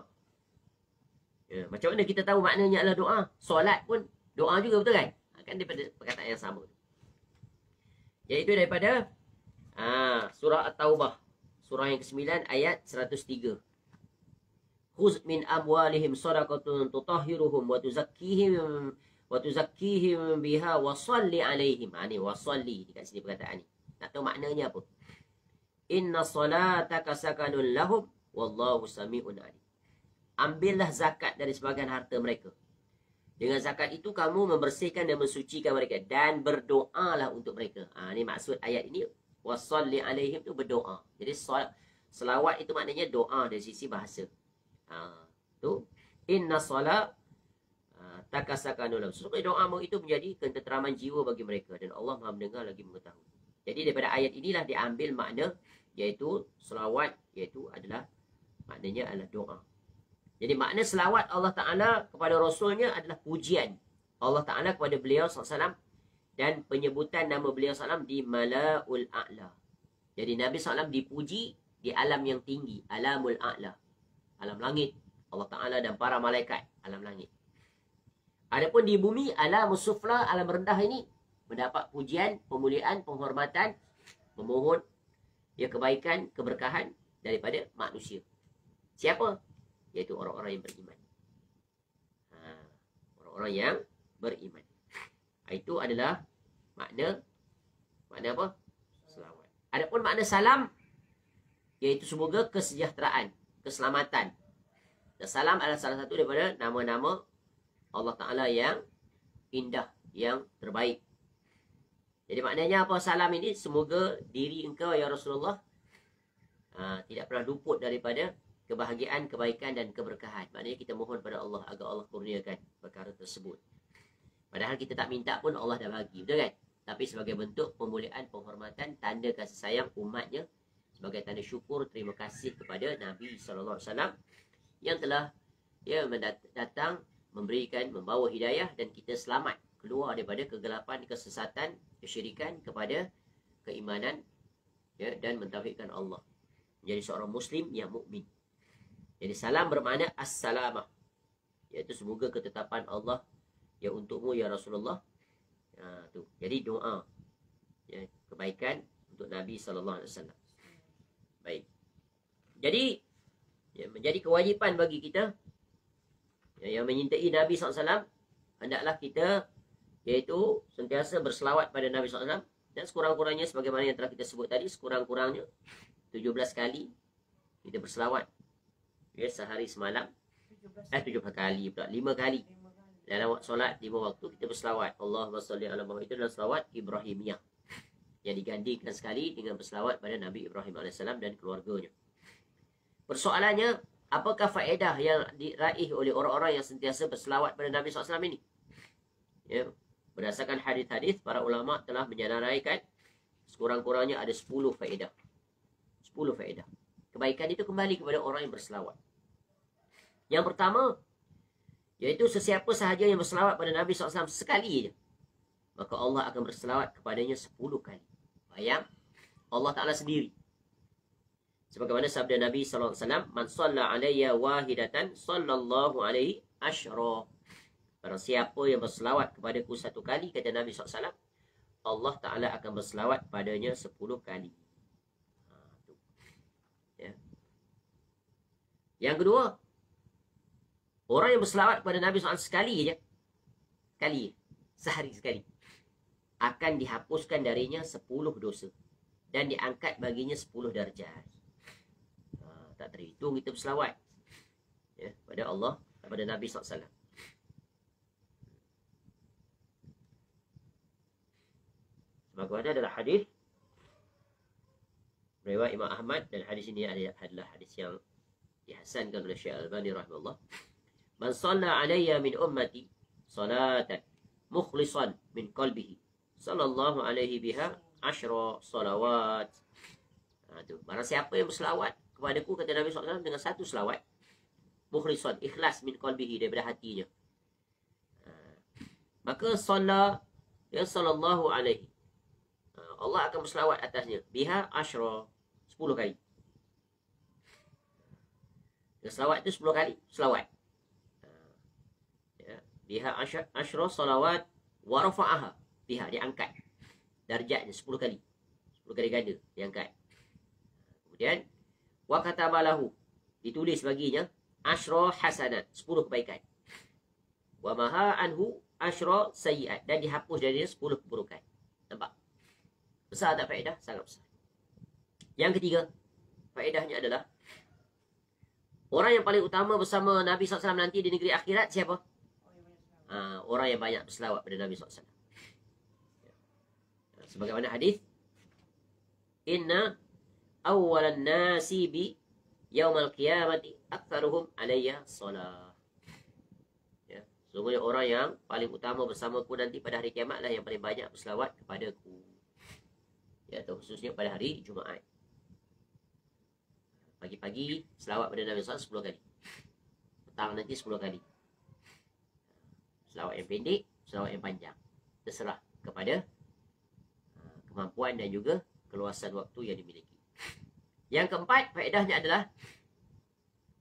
A: Ya, macam mana kita tahu maknanya adalah doa? Solat pun doa juga, betul kan? Kan daripada perkataan yang sama. Iaitu daripada surah At-Taubah, surah yang ke-9 ayat 103. khuz min amwalihim sadaqatun tutahhiruhum wa tuzakkihim biha wa salli alaihim. Ni wa salli dekat sini perkataan ni. Tak tahu maknanya apa. Inna salataka sakanun lahum wallahu sami'un alim. Ambillah zakat dari sebahagian harta mereka. Dengan zakat itu kamu membersihkan dan mensucikan mereka dan berdoalah untuk mereka. Ni maksud ayat ini. Wa salli alaihim tu berdoa. Jadi selawat itu maknanya doa dari sisi bahasa. Tu inna salat takasakanul. Sesungguhnya doa itu menjadi ketenteraman jiwa bagi mereka dan Allah Maha mendengar lagi mengetahui. Jadi daripada ayat inilah diambil makna iaitu selawat, iaitu adalah maknanya adalah doa. Jadi makna selawat Allah Ta'ala kepada Rasulnya adalah pujian Allah Ta'ala kepada beliau SAW dan penyebutan nama beliau SAW di Mala'ul A'la. Jadi Nabi SAW dipuji di alam yang tinggi, Alamul A'la, alam langit. Allah Ta'ala dan para malaikat, alam langit. Adapun di bumi, Alamul Sufla, alam rendah ini mendapat pujian, pemuliaan, penghormatan, memohon kebaikan, keberkahan daripada manusia. Siapa? Iaitu orang-orang yang beriman. Orang-orang yang beriman. Itu adalah makna apa? Selawat. Adapun makna salam, iaitu semoga kesejahteraan, keselamatan. Dan salam adalah salah satu daripada nama-nama Allah Ta'ala yang indah, yang terbaik. Jadi maknanya apa salam ini? Semoga diri engkau ya Rasulullah tidak pernah luput daripada kebahagiaan, kebaikan dan keberkahan. Maknanya kita mohon pada Allah agar Allah kurniakan perkara tersebut. Padahal kita tak minta pun Allah dah bagi, betul kan? Tapi sebagai bentuk pemuliaan, penghormatan, tanda kasih sayang umatnya, sebagai tanda syukur, terima kasih kepada Nabi SAW yang telah datang, memberikan, membawa hidayah dan kita selamat keluar daripada kegelapan, kesesatan, kesyirikan kepada keimanan dan mentauhidkan Allah. Menjadi seorang Muslim yang mukmin. Jadi salam bermakna as-salamah, iaitu semoga ketetapan Allah ya untukmu ya Rasulullah. Jadi doa kebaikan untuk Nabi SAW. Baik. Jadi menjadi kewajipan bagi kita yang menyintai Nabi SAW, hendaklah kita iaitu sentiasa berselawat pada Nabi SAW dan sekurang-kurangnya sebagaimana yang telah kita sebut tadi, sekurang-kurangnya 17 kali kita berselawat sehari semalam. 17 kali pula, 5 kali dalam solat 5 waktu kita berselawat. Allahumma salli ala Muhammad, itu adalah selawat Ibrahimiyah yang digandingkan sekali dengan berselawat pada Nabi Ibrahim AS dan keluarganya. Persoalannya, apakah faedah yang diraih oleh orang-orang yang sentiasa berselawat pada Nabi SAW ini? Berdasarkan hadis-hadis, para ulama telah menyenaraikan sekurang-kurangnya ada 10 faedah. 10 faedah. Kebaikan itu kembali kepada orang yang berselawat. Yang pertama, iaitu sesiapa sahaja yang berselawat pada Nabi SAW sekali saja, maka Allah akan berselawat kepadanya 10 kali. Bayang, Allah Ta'ala sendiri. Sebagaimana sabda Nabi SAW, Man salla alayya wahidatan, sallallahu alaihi asyra. Barang siapa yang berselawat kepadaku 1 kali, kata Nabi SAW, Allah Ta'ala akan berselawat padanya 10 kali. Yang kedua, orang yang berselawat kepada Nabi SAW sekali je, sehari sekali, akan dihapuskan darinya 10 dosa dan diangkat baginya 10 darjat. Tak terhitung kita berselawat pada Allah, kepada Nabi SAW. Sebagaimana adalah hadis riwayat Imam Ahmad, dan hadis ini adalah hadis yang dihasankan oleh Syekh Al-Albani rahimahullah. Man shalla alayya min ummati salatan mukhlishan min qalbihi sallallahu alaihi biha 10 salawat. Barang siapa yang berselawat kepadaku, kata Nabi SAW, dengan 1 selawat, mukhlishan, ikhlas, min qalbihi, daripada hatinya, maka sallallahu alaihi, Allah akan berselawat atasnya, biha 10 kali. Selawat itu 10 kali selawat. Biha 10 salawat wa rafa'aha. Biha, diangkat darjatnya 10 kali. 10 kali ganda diangkat. Kemudian wa katabalahu, ditulis baginya asyra hasanat, 10 kebaikan. Wa maha anhu asyra sayyiat, dan dihapus darinya 10 keburukan. Nampak? Besar tak faedah? Sangat besar. Yang ketiga, faedahnya adalah orang yang paling utama bersama Nabi SAW nanti di negeri akhirat siapa? Orang yang banyak berselawat pada Nabi SAW. Sebagaimana hadis, inna awwalan nasi bi yaumal qiyamati aktsaruhum alayya salah. Ya, sesungguhnya orang yang paling utama bersamaku nanti pada hari kiamatlah yang paling banyak berselawat kepadaku. Ya, atau khususnya pada hari Jumaat. Pagi-pagi selawat pada Nabi SAW 10 kali. Petang nanti 10 kali. Selawat yang pendek, selawat yang panjang. Terserah kepada kemampuan dan juga keluasan waktu yang dimiliki. Yang keempat, faedahnya adalah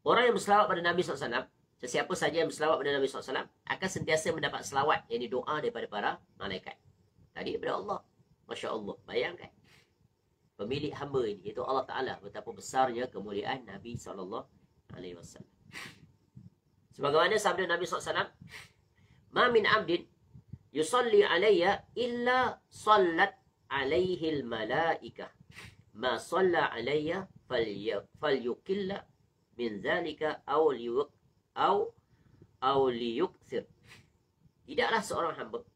A: orang yang berselawat pada Nabi SAW, sesiapa saja yang berselawat pada Nabi SAW akan sentiasa mendapat selawat, yang doa daripada para malaikat. Tadi daripada Allah. Masya Allah. Bayangkan. Pemilik hamba ini, iaitu Allah Ta'ala, betapa besarnya kemuliaan Nabi SAW. Sebagaimana sabda Nabi SAW, ma min abdin yusalli alayya illa sallat alaihil malaikah ma salla alayya falyukilla min zalika aw liyukthir. Tidaklah seorang hamba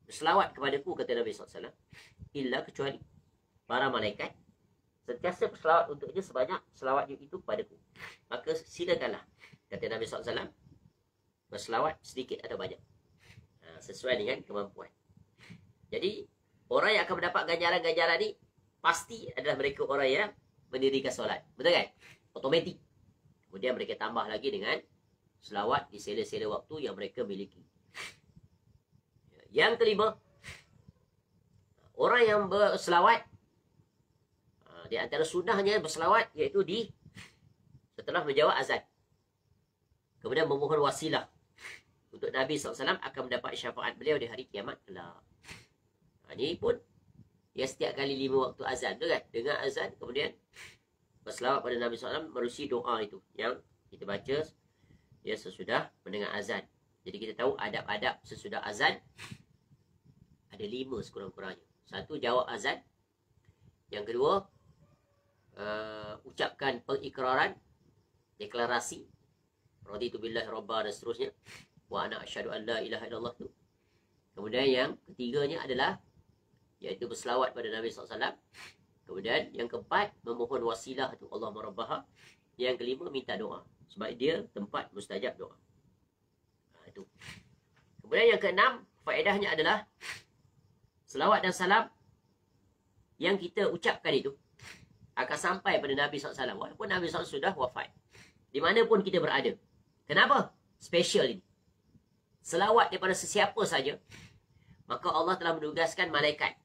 A: berselawat kepadaku, kata Nabi SAW, illa kecuali para malaikat sentiasa berselawat untuknya sebanyak selawatnya itu kepadaku. Maka silakanlah, kata Nabi SAW, berselawat sedikit atau banyak, sesuai dengan kemampuan. Jadi orang yang akan mendapat ganjaran-ganjaran ni pasti adalah mereka orang yang mendirikan solat. Betul kan? Otomatik. Kemudian mereka tambah lagi dengan selawat di sela-sela waktu yang mereka miliki. Yang kelima, orang yang berselawat, di antara sunnahnya berselawat iaitu setelah menjawab azan. Kemudian memohon wasilah untuk Nabi SAW akan mendapat syafaat beliau di hari kiamat kelak. Ini pun ya setiap kali 5 waktu azan tu kan, dengar azan kemudian berselawat pada Nabi SAW melalui doa itu yang kita baca ya sesudah mendengar azan. Jadi kita tahu adab-adab sesudah azan ada 5 sekurang-kurangnya. Satu, jawab azan. Yang kedua, ucapkan pengikraran, deklarasi, raditu billahi rabba dan seterusnya, wa ana asyhadu an la ilaha illallah tu. Kemudian yang ketiganya adalah iaitu berselawat pada Nabi SAW. Kemudian yang keempat, memohon wasilah tu Allah Rabbaha. Yang kelima, minta doa, sebab dia tempat mustajab doa. Itu. Kemudian yang keenam, faedahnya adalah selawat dan salam yang kita ucapkan itu akan sampai pada Nabi SAW walaupun Nabi SAW sudah wafat, dimanapun kita berada. Kenapa? Special ini. Selawat daripada sesiapa saja, maka Allah telah menugaskan malaikat,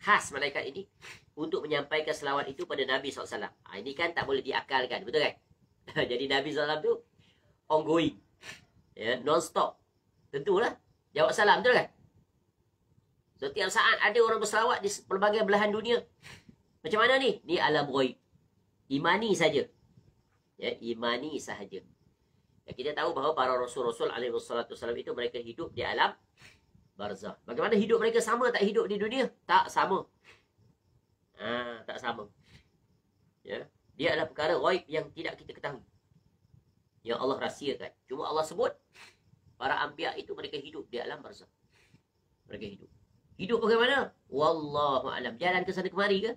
A: khas malaikat ini, untuk menyampaikan selawat itu pada Nabi SAW. Ini kan tak boleh diakalkan, betul kan? Jadi Nabi SAW tu ongoing, ya, non-stop. Tentulah jawab salam, betul kan? Setiap saat ada orang berselawat di pelbagai belahan dunia. Macam mana ni? Ni alam ghaib. Imani saja. Ya, imani sahaja. Ya, kita tahu bahawa para rasul-rasul alaihi wassalatu wassalam itu mereka hidup di alam barzah. Bagaimana hidup mereka sama tak hidup di dunia? Tak sama. Tak sama. Ya, dia adalah perkara ghaib yang tidak kita ketahui. Yang Allah rahsiakan. Cuma Allah sebut para anbiya itu mereka hidup di alam barzah. Mereka hidup. Hidup bagaimana? Wallahu a'lam. Jalan ke sana kemari ke?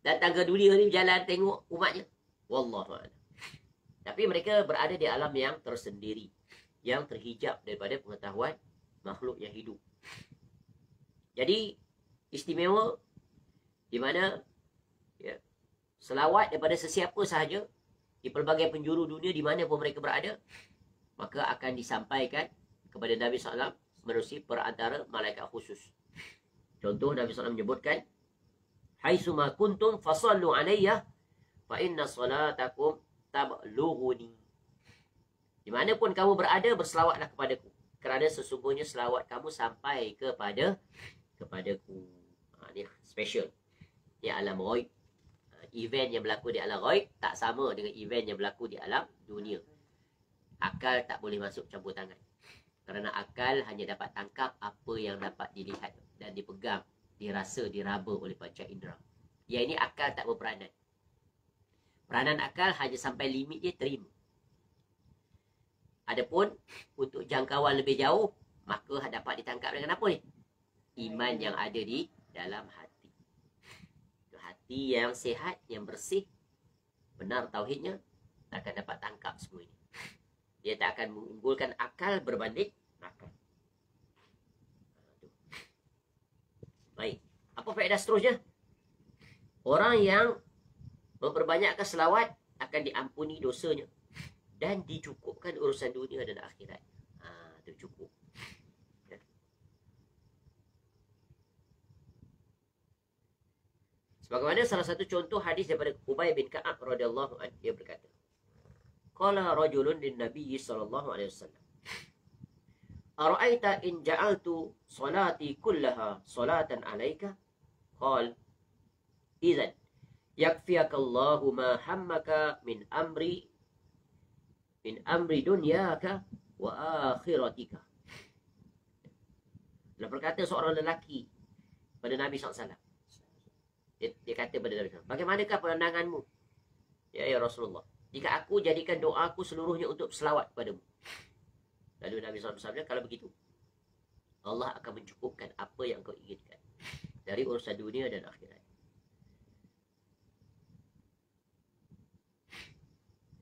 A: Datang ke dunia ni jalan tengok umatnya. Wallahu a'lam. Tapi mereka berada di alam yang tersendiri, yang terhijab daripada pengetahuan makhluk yang hidup. Jadi istimewa di mana ya, selawat daripada sesiapa sahaja di pelbagai penjuru dunia di mana pun mereka berada, maka akan disampaikan kepada Nabi SAW melalui perantara malaikat khusus. Contoh, Nabi SAW menyebutkan, haitsuma kuntum fasallu alayya fa inna salatakum tablughuni. Di mana pun kamu berada, berselawatlah kepadaku, kerana sesungguhnya selawat kamu sampai kepadaku. Ini special. Ini alam ghaib. event yang berlaku di alam ghaib tak sama dengan event yang berlaku di alam dunia. Akal tak boleh masuk campur tangan. Kerana akal hanya dapat tangkap apa yang dapat dilihat dan dipegang, dirasa, diraba oleh panca indera. Yang ini akal tak berperanan. Peranan akal hanya sampai limit dia terima. Adapun untuk jangkauan lebih jauh, maka dapat ditangkap dengan apa ni? Iman yang ada di dalam hati. Hati yang sihat, yang bersih, benar tauhidnya, akan dapat tangkap semua ini. Dia tak akan mengunggulkan akal berbanding akal. Baik. Apa faedah seterusnya? Orang yang memperbanyakkan selawat akan diampuni dosanya dan dicukupkan urusan dunia dan akhirat. Itu cukup. Ya. Sebagaimana salah satu contoh hadis daripada Ubay bin Ka'ab radhiyallahu anhu, dia berkata, qala rajulun lin Nabi sallallahu alaihi wasallam, ara'aita in ja'altu salati kullaha salatan alayka? Qal, idzan yakfiyakallahu ma hammaka min amri dunyaka wa akhiratika. Lalu berkata seorang lelaki pada Nabi SAW. Dia kata pada Nabi SAW, bagaimanakah pandanganmu, ya Rasulullah, jika aku jadikan doaku seluruhnya untuk selawat padamu? Lalu Nabi SAW bersabda, kalau begitu, Allah akan mencukupkan apa yang kau inginkan dari urusan dunia dan akhirat.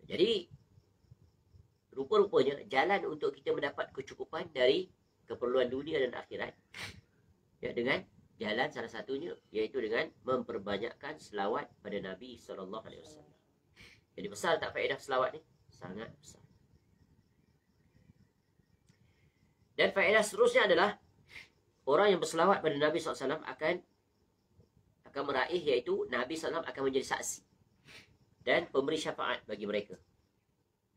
A: Jadi, rupa-rupanya jalan untuk kita mendapat kecukupan dari keperluan dunia dan akhirat, ya, dengan jalan salah satunya iaitu dengan memperbanyakkan selawat pada Nabi SAW. Jadi besar tak faedah selawat ni? Sangat besar. Dan faedah seterusnya adalah orang yang berselawat pada Nabi SAW akan meraih, iaitu Nabi SAW akan menjadi saksi dan pemberi syafaat bagi mereka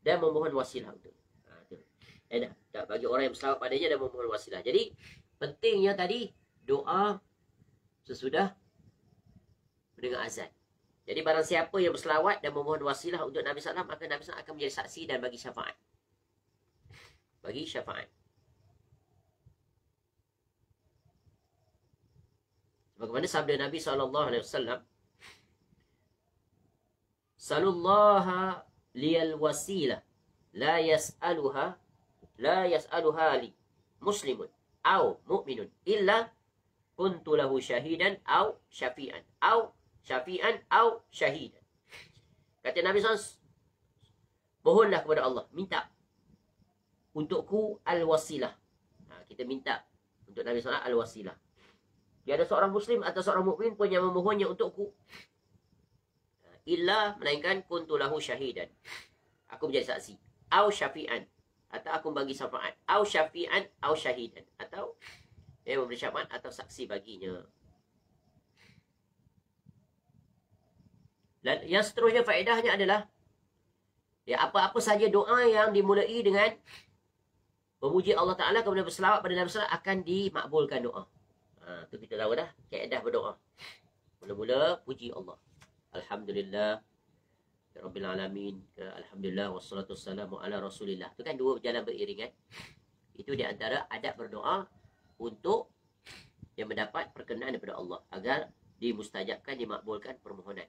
A: dan memohon wasilah untuk tak bagi orang yang berselawat padanya dan memohon wasilah. Jadi pentingnya tadi doa sesudah mendengar azan. Jadi barang siapa yang berselawat dan memohon wasilah untuk Nabi SAW, maka Nabi SAW akan menjadi saksi dan bagi syafaat. Bagi syafaat. Bagaimana sabda Nabi SAW, salullaha liyal wasilah la yas'aluha li muslimun au mu'minun illa kuntu lahu syahidan au syafi'an au syahidan. Kata Nabi SAW, mohonlah kepada Allah, minta untukku al-wasilah. Kita minta untuk Nabi SAW al-wasilah. Tiada seorang muslim atau seorang mukmin pun yang memohonnya untukku, illa melainkan kuntu lahu syahidan, aku menjadi saksi, au syafi'an, atau aku bagi syafaat, au syafi'an au syahidan, atau memberi syafaat atau saksi baginya. Dan yang seterusnya faedahnya adalah, ya, apa-apa saja doa yang dimulai dengan memuji Allah Ta'ala kemudian berselawat pada Nabi SAW akan dimakbulkan doa. Itu kita tahu dah kaedah berdoa. Mula-mula puji Allah, alhamdulillah Rabbil Alamin, alhamdulillah wassalatu wassalamu ala Rasulillah. Itu kan dua jalan beriringan. Itu di antara adab berdoa untuk yang mendapat perkenaan daripada Allah, agar dimustajabkan, dimakbulkan permohonan.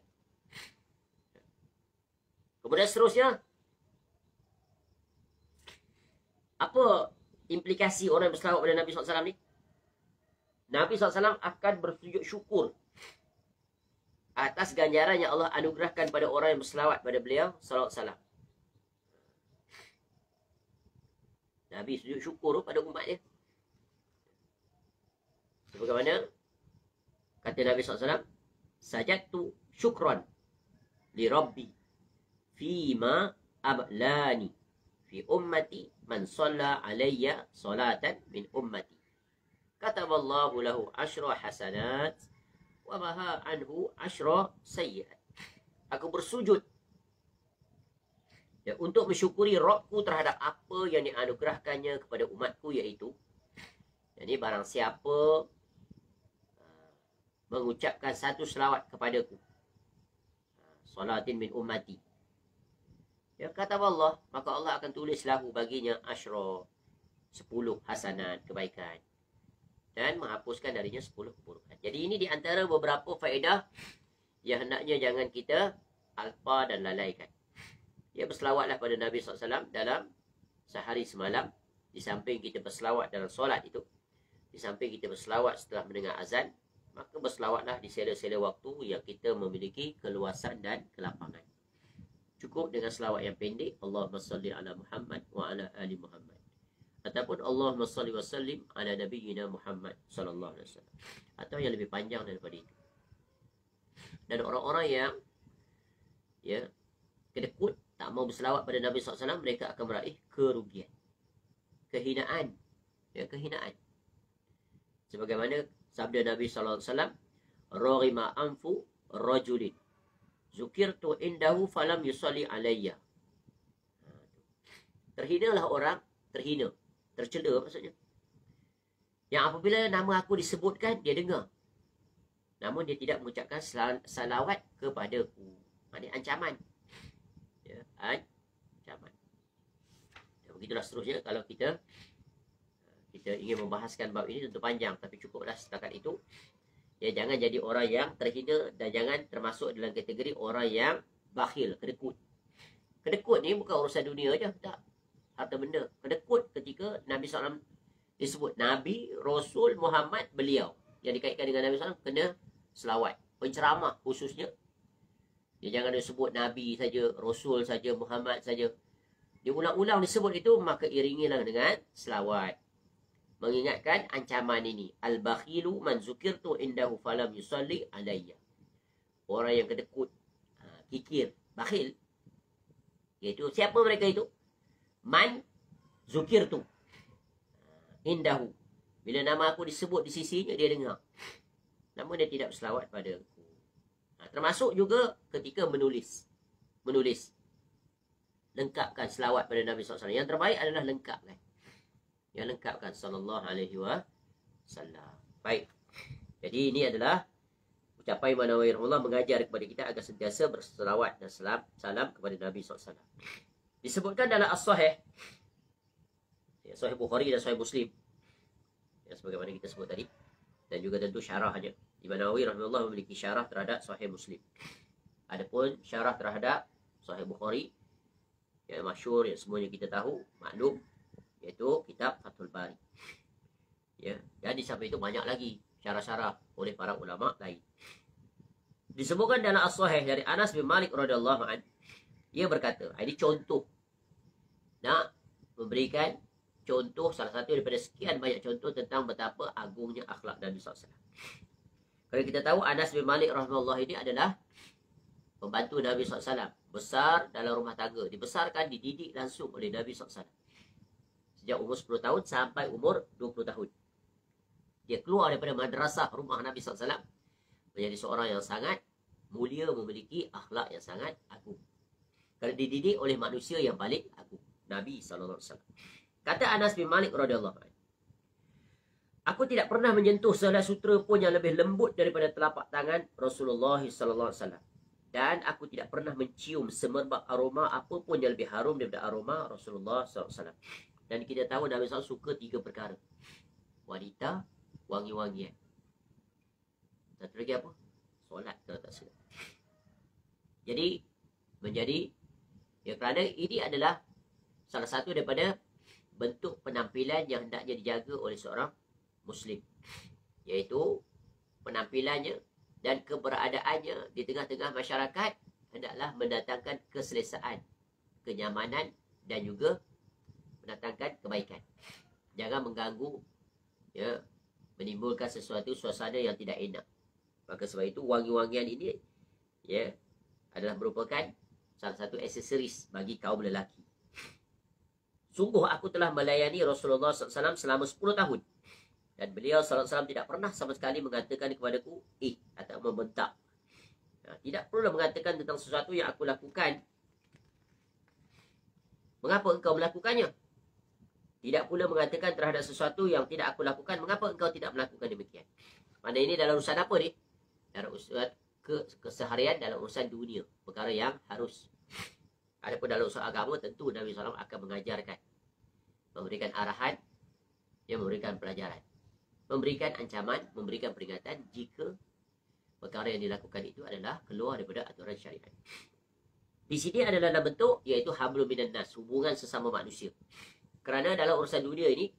A: Kemudian seterusnya, apa implikasi orang yang berselawat pada Nabi SAW ni? Nabi SAW akan bersujud syukur atas ganjaran yang Allah anugerahkan pada orang yang berselawat pada beliau SAW. Nabi sujud syukur pada umat dia. Sebagaimana kata Nabi SAW, sajadtu syukran li Rabbi fima ablani fi ummati man shalla alayya salatan min ummati kataballahu lahu asyra hasanat wa maha anhu asyra sayyi'at. Aku bersujud, ya, untuk mensyukuri Rabbku terhadap apa yang dianugerahkannya kepada umatku, iaitu, jadi barang siapa mengucapkan satu selawat kepadaku, salatin min ummati. Ya, kata Allah, maka Allah akan tulis lahu baginya asyra, 10 hasanat, kebaikan. Dan menghapuskan darinya 10 keburukan. Jadi ini di antara beberapa faedah yang hendaknya jangan kita alpa dan lalaikan. Ya, berselawatlah pada Nabi SAW dalam sehari semalam. Di samping kita berselawat dalam solat itu, di samping kita berselawat setelah mendengar azan, maka berselawatlah di sela-sela waktu yang kita memiliki keluasan dan kelapangan. Cukup dengan selawat yang pendek, Allahumma salli ala Muhammad wa ala ali Muhammad. Ataupun Allahumma salli wa sallim ala nabiyyina Muhammad sallallahu alaihi wasallam. Atau yang lebih panjang daripada itu. Dan orang-orang yang kedekut, tak mau berselawat pada Nabi SAW, mereka akan meraih kerugian, kehinaan. Ya, kehinaan. Sebagaimana sabda Nabi SAW, "Raghima anfu rajulin zukirtu indahu falam yusalli alayya." Terhinalah orang, terhina, tercela maksudnya, yang apabila nama aku disebutkan, dia dengar, namun dia tidak mengucapkan salawat kepadaku. Ini ancaman. Ya, ancaman. Dan begitulah seterusnya. Kalau kita ingin membahaskan bab ini tentu panjang, tapi cukuplah setakat itu. Ya, jangan jadi orang yang terhina dan jangan termasuk dalam kategori orang yang bakhil, kedekut. Kedekut ni bukan urusan dunia aja, tak. Harta benda. Kedekut ketika Nabi SAW disebut Nabi, Rasul, Muhammad, beliau. Yang dikaitkan dengan Nabi SAW kena selawat. Penceramah khususnya, dia jangan disebut Nabi saja, Rasul saja, Muhammad saja. Dia ulang-ulang disebut itu, maka iringilah dengan selawat. Mengingatkan ancaman ini. Al-bakhilu man zukirtu indahu falam yusalli alayya. Orang yang kedekut, kikir, bakhil. Iaitu siapa mereka itu? Man zukirtu indahu. Bila nama aku disebut di sisinya, dia dengar, namun dia tidak berselawat pada aku. Termasuk juga ketika menulis. Lengkapkan selawat pada Nabi SAW. Yang terbaik adalah lengkapkan. Yang lengkapkan sallallahu alaihi wasallam. Baik. Jadi ini adalah ucapan Imam Nawawi rahimahullah mengajar kepada kita agar sentiasa berselawat dan salam kepada Nabi SAW. Disebutkan dalam As-Sahih, Sahih Bukhari dan Sahih Muslim, ya, sebagaimana kita sebut tadi, dan juga tentu syarahnya. Imam Nawawi rahimahullah memiliki syarah terhadap Sahih Muslim. Adapun syarah terhadap Sahih Bukhari yang masyhur, yang semuanya kita tahu, maklum, iaitu kitab Fathul Bari. Ya, dan di samping itu banyak lagi syarah-syarah oleh para ulama lain. Disebutkan dalam As-Sahih dari Anas bin Malik radhiyallahu anhu, ia berkata, ini contoh, nak memberikan contoh, salah satu daripada sekian banyak contoh tentang betapa agungnya akhlak Nabi SAW. Kalau kita tahu, Anas bin Malik rahimahullah ini adalah pembantu Nabi SAW, besar dalam rumah tangga, dibesarkan, dididik langsung oleh Nabi SAW sejak umur 10 tahun sampai umur 20 tahun. Dia keluar daripada madrasah rumah Nabi SAW menjadi seorang yang sangat mulia, memiliki akhlak yang sangat agung. Kalau dididik oleh manusia yang paling agung, Nabi SAW. Kata Anas bin Malik radhiyallahu anhu, aku tidak pernah menyentuh sehelai sutra pun yang lebih lembut daripada telapak tangan Rasulullah SAW. Dan aku tidak pernah mencium semerbak aroma apapun yang lebih harum daripada aroma Rasulullah SAW. Dan kita tahu Nabi SAW suka 3 perkara. Wanita, wangi-wangian. Satu lagi apa? Solat kalau tak silap. Jadi, ya, kerana ini adalah salah satu daripada bentuk penampilan yang hendaknya dijaga oleh seorang Muslim, iaitu penampilannya dan keberadaannya di tengah-tengah masyarakat hendaklah mendatangkan keselesaan, kenyamanan dan juga mendatangkan kebaikan. Jangan mengganggu, ya, menimbulkan sesuatu suasana yang tidak enak. Maka sebab itu wangi-wangian ini, ya, adalah merupakan salah satu aksesoris bagi kaum lelaki. Sungguh aku telah melayani Rasulullah SAW selama 10 tahun. Dan beliau SAW tidak pernah sama sekali mengatakan kepadaku, atau membentak. Tidak perlu mengatakan tentang sesuatu yang aku lakukan, mengapa engkau melakukannya? Tidak pula mengatakan terhadap sesuatu yang tidak aku lakukan, mengapa engkau tidak melakukan demikian? Mana ini dalam urusan apa ni? Dalam keseharian dalam urusan dunia, perkara yang harus. Adapun dalam urusan agama, tentu Nabi SAW akan mengajarkan, memberikan arahan, memberikan pelajaran, memberikan ancaman, memberikan peringatan jika perkara yang dilakukan itu adalah keluar daripada aturan syariat. Di sini adalah dalam bentuk iaitu hablum minan nas, hubungan sesama manusia. Kerana dalam urusan dunia ini,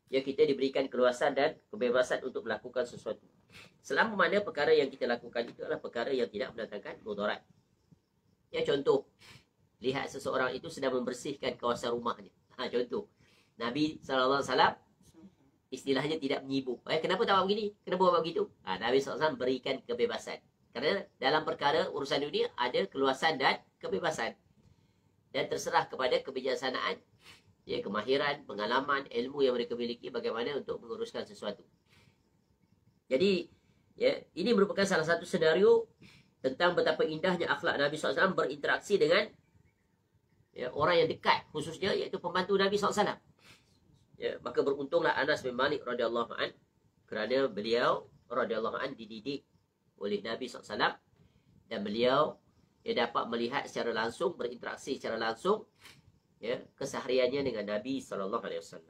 A: ya, kita diberikan keluasan dan kebebasan untuk melakukan sesuatu. Selama mana perkara yang kita lakukan itu adalah perkara yang tidak mendatangkan mudarat. Ya, contoh, lihat seseorang itu sedang membersihkan kawasan rumahnya. Contoh, Nabi SAW istilahnya tidak menyibuk. Kenapa tak buat begini? Kenapa buat begitu? Nabi SAW berikan kebebasan. Kerana dalam perkara urusan dunia ada keluasan dan kebebasan. Dan terserah kepada kebijaksanaan, ya, kemahiran, pengalaman, ilmu yang mereka miliki bagaimana untuk menguruskan sesuatu. Jadi, ya, ini merupakan salah satu senario tentang betapa indahnya akhlak Nabi SAW berinteraksi dengan, ya, orang yang dekat, khususnya iaitu pembantu Nabi SAW. Ya, maka beruntunglah Anas bin Malik radhiyallahu an, kerana beliau radhiyallahu an dididik oleh Nabi SAW, dan beliau, ya, dapat melihat secara langsung, berinteraksi secara langsung, ya, kesehariannya dengan Nabi SAW.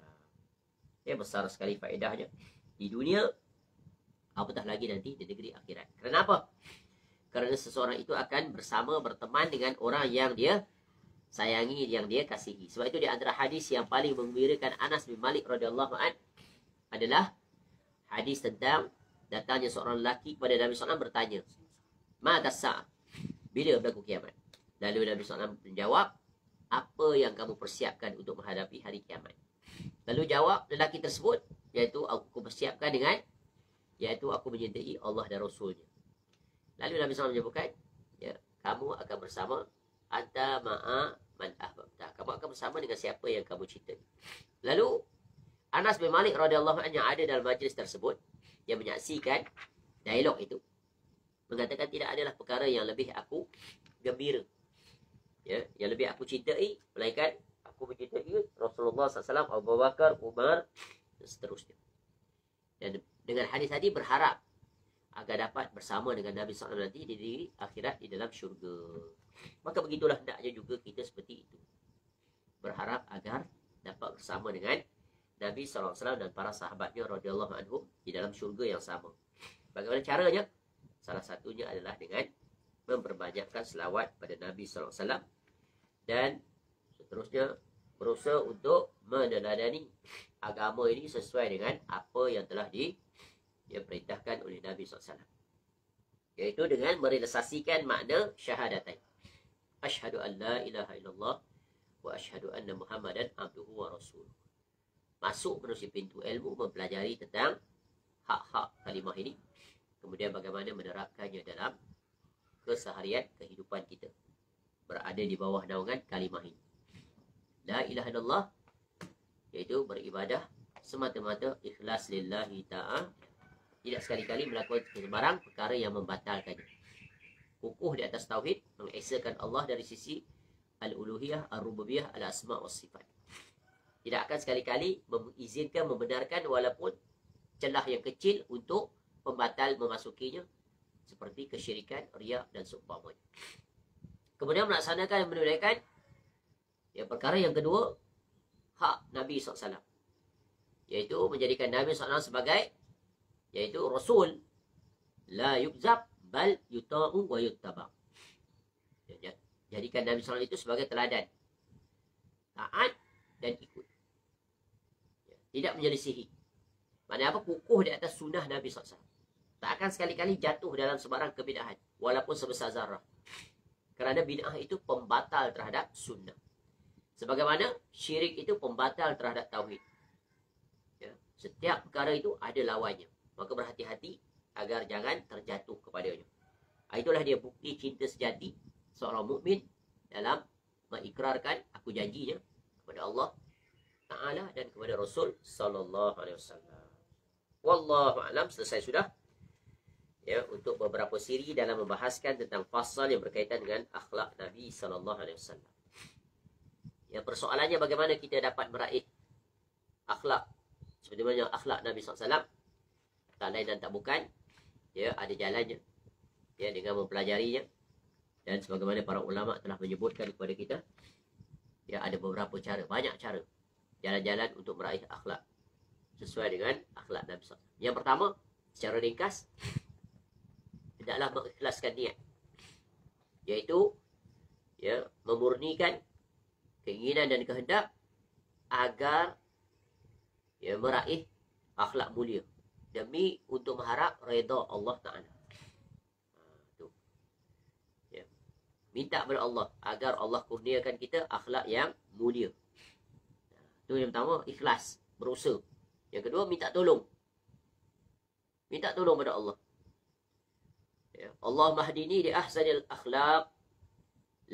A: Ya, besar sekali faedahnya di dunia, apatah lagi nanti di negeri akhirat. Kenapa? Kerana seseorang itu akan bersama, berteman dengan orang yang dia sayangi, yang dia kasihi. Sebab itu di antara hadis yang paling menggembirakan Anas bin Malik radhiyallahu an adalah hadis tentang datangnya seorang lelaki kepada Nabi SAW bertanya, "Mata sa'ah?" Bila berlaku kiamat? Lalu Nabi SAW menjawab, "Apa yang kamu persiapkan untuk menghadapi hari kiamat?" Lalu jawab lelaki tersebut, iaitu aku persiapkan dengan, iaitu aku menyertai Allah dan Rasulnya. Lalu Nabi SAW menyebutkan, ya, kamu akan bersama anta ma'a man ahbabta. Kamu akan bersama dengan siapa yang kamu cintai. Lalu Anas bin Malik radhiyallahu anhu yang ada dalam majlis tersebut, yang menyaksikan dialog itu, mengatakan tidak adalah perkara yang lebih aku gembira, ya, yang lebih aku cintai, melainkan aku mencintai Rasulullah SAW, Abu Bakar, Umar, dan seterusnya. Dan dengan hadis tadi berharap agar dapat bersama dengan Nabi SAW nanti di akhirat di dalam syurga. Maka begitulah hendaknya juga kita seperti itu, berharap agar dapat bersama dengan Nabi SAW dan para sahabatnya radhiyallahu anhum di dalam syurga yang sama. Bagaimana caranya? Salah satunya adalah dengan memperbanyakkan selawat pada Nabi SAW, dan seterusnya berusaha untuk meneladani agama ini sesuai dengan apa yang telah diperintahkan oleh Nabi SAW, iaitu dengan merealisasikan makna syahadatain. Asyhadu an la ilaha illallah wa asyhadu anna Muhammadan abduhu wa rasuluh. Masuk melalui pintu ilmu, mempelajari tentang hak-hak kalimah ini, kemudian bagaimana menerapkannya dalam keseharian kehidupan kita, berada di bawah naungan kalimah ini. La ilaha illallah, iaitu beribadah semata-mata ikhlas lillahi ta'ala, tidak sekali-kali melakukan sembarang perkara yang membatalkannya. Kukuh di atas tauhid, mengesakan Allah dari sisi al-uluhiyah, al-rububiyah, al-asma' wa sifat. Tidak akan sekali-kali mengizinkan, membenarkan walaupun celah yang kecil untuk pembatal memasukinya, seperti kesyirikan, riya dan seumpamanya. Kemudian melaksanakan dan menunaikan, ya, perkara yang kedua, hak Nabi SAW, iaitu menjadikan Nabi SAW sebagai, iaitu Rasul, la yukzab bal yuta'u wa yuttaba. Jadikan Nabi SAW itu sebagai teladan, taat dan ikut, ya, tidak menyelisihi. Maknanya apa? Kukuh di atas sunnah Nabi SAW. Tak akan sekali-kali jatuh dalam sebarang kebidahan, walaupun sebesar zarah. Kerana bid'ah itu pembatal terhadap sunnah, sebagaimana syirik itu pembatal terhadap tauhid. Ya, setiap perkara itu ada lawannya. Maka berhati-hati agar jangan terjatuh kepadanya. Itulah dia bukti cinta sejati seorang mukmin dalam mengikrarkan aku janjinya kepada Allah Ta'ala dan kepada Rasul Sallallahu Alaihi Wasallam. Wallahu a'lam. Selesai sudah, ya, untuk beberapa siri dalam membahaskan tentang fasal yang berkaitan dengan akhlak Nabi Sallallahu Alaihi Wasallam. Ya, persoalannya bagaimana kita dapat meraih akhlak seperti mana akhlak Nabi SAW. Tak lain dan tak bukan, ya, ada jalannya. ya, dengan mempelajarinya. Dan sebagaimana para ulama telah menyebutkan kepada kita, ya, ada beberapa cara, banyak cara jalan-jalan untuk meraih akhlak sesuai dengan akhlak Nabi SAW. Yang pertama, secara ringkas, hendaklah mengikhlaskan niat, iaitu, ya, memurnikan keinginan dan kehendak agar, ya, meraih akhlak mulia demi untuk mengharap redha Allah Ta'ala. Ya. Minta kepada Allah agar Allah kurniakan kita akhlak yang mulia. Itu yang pertama, ikhlas, berusaha. Yang kedua, minta tolong. Minta tolong pada Allah. Ya. Allah mahdini li ahsanil akhlaq,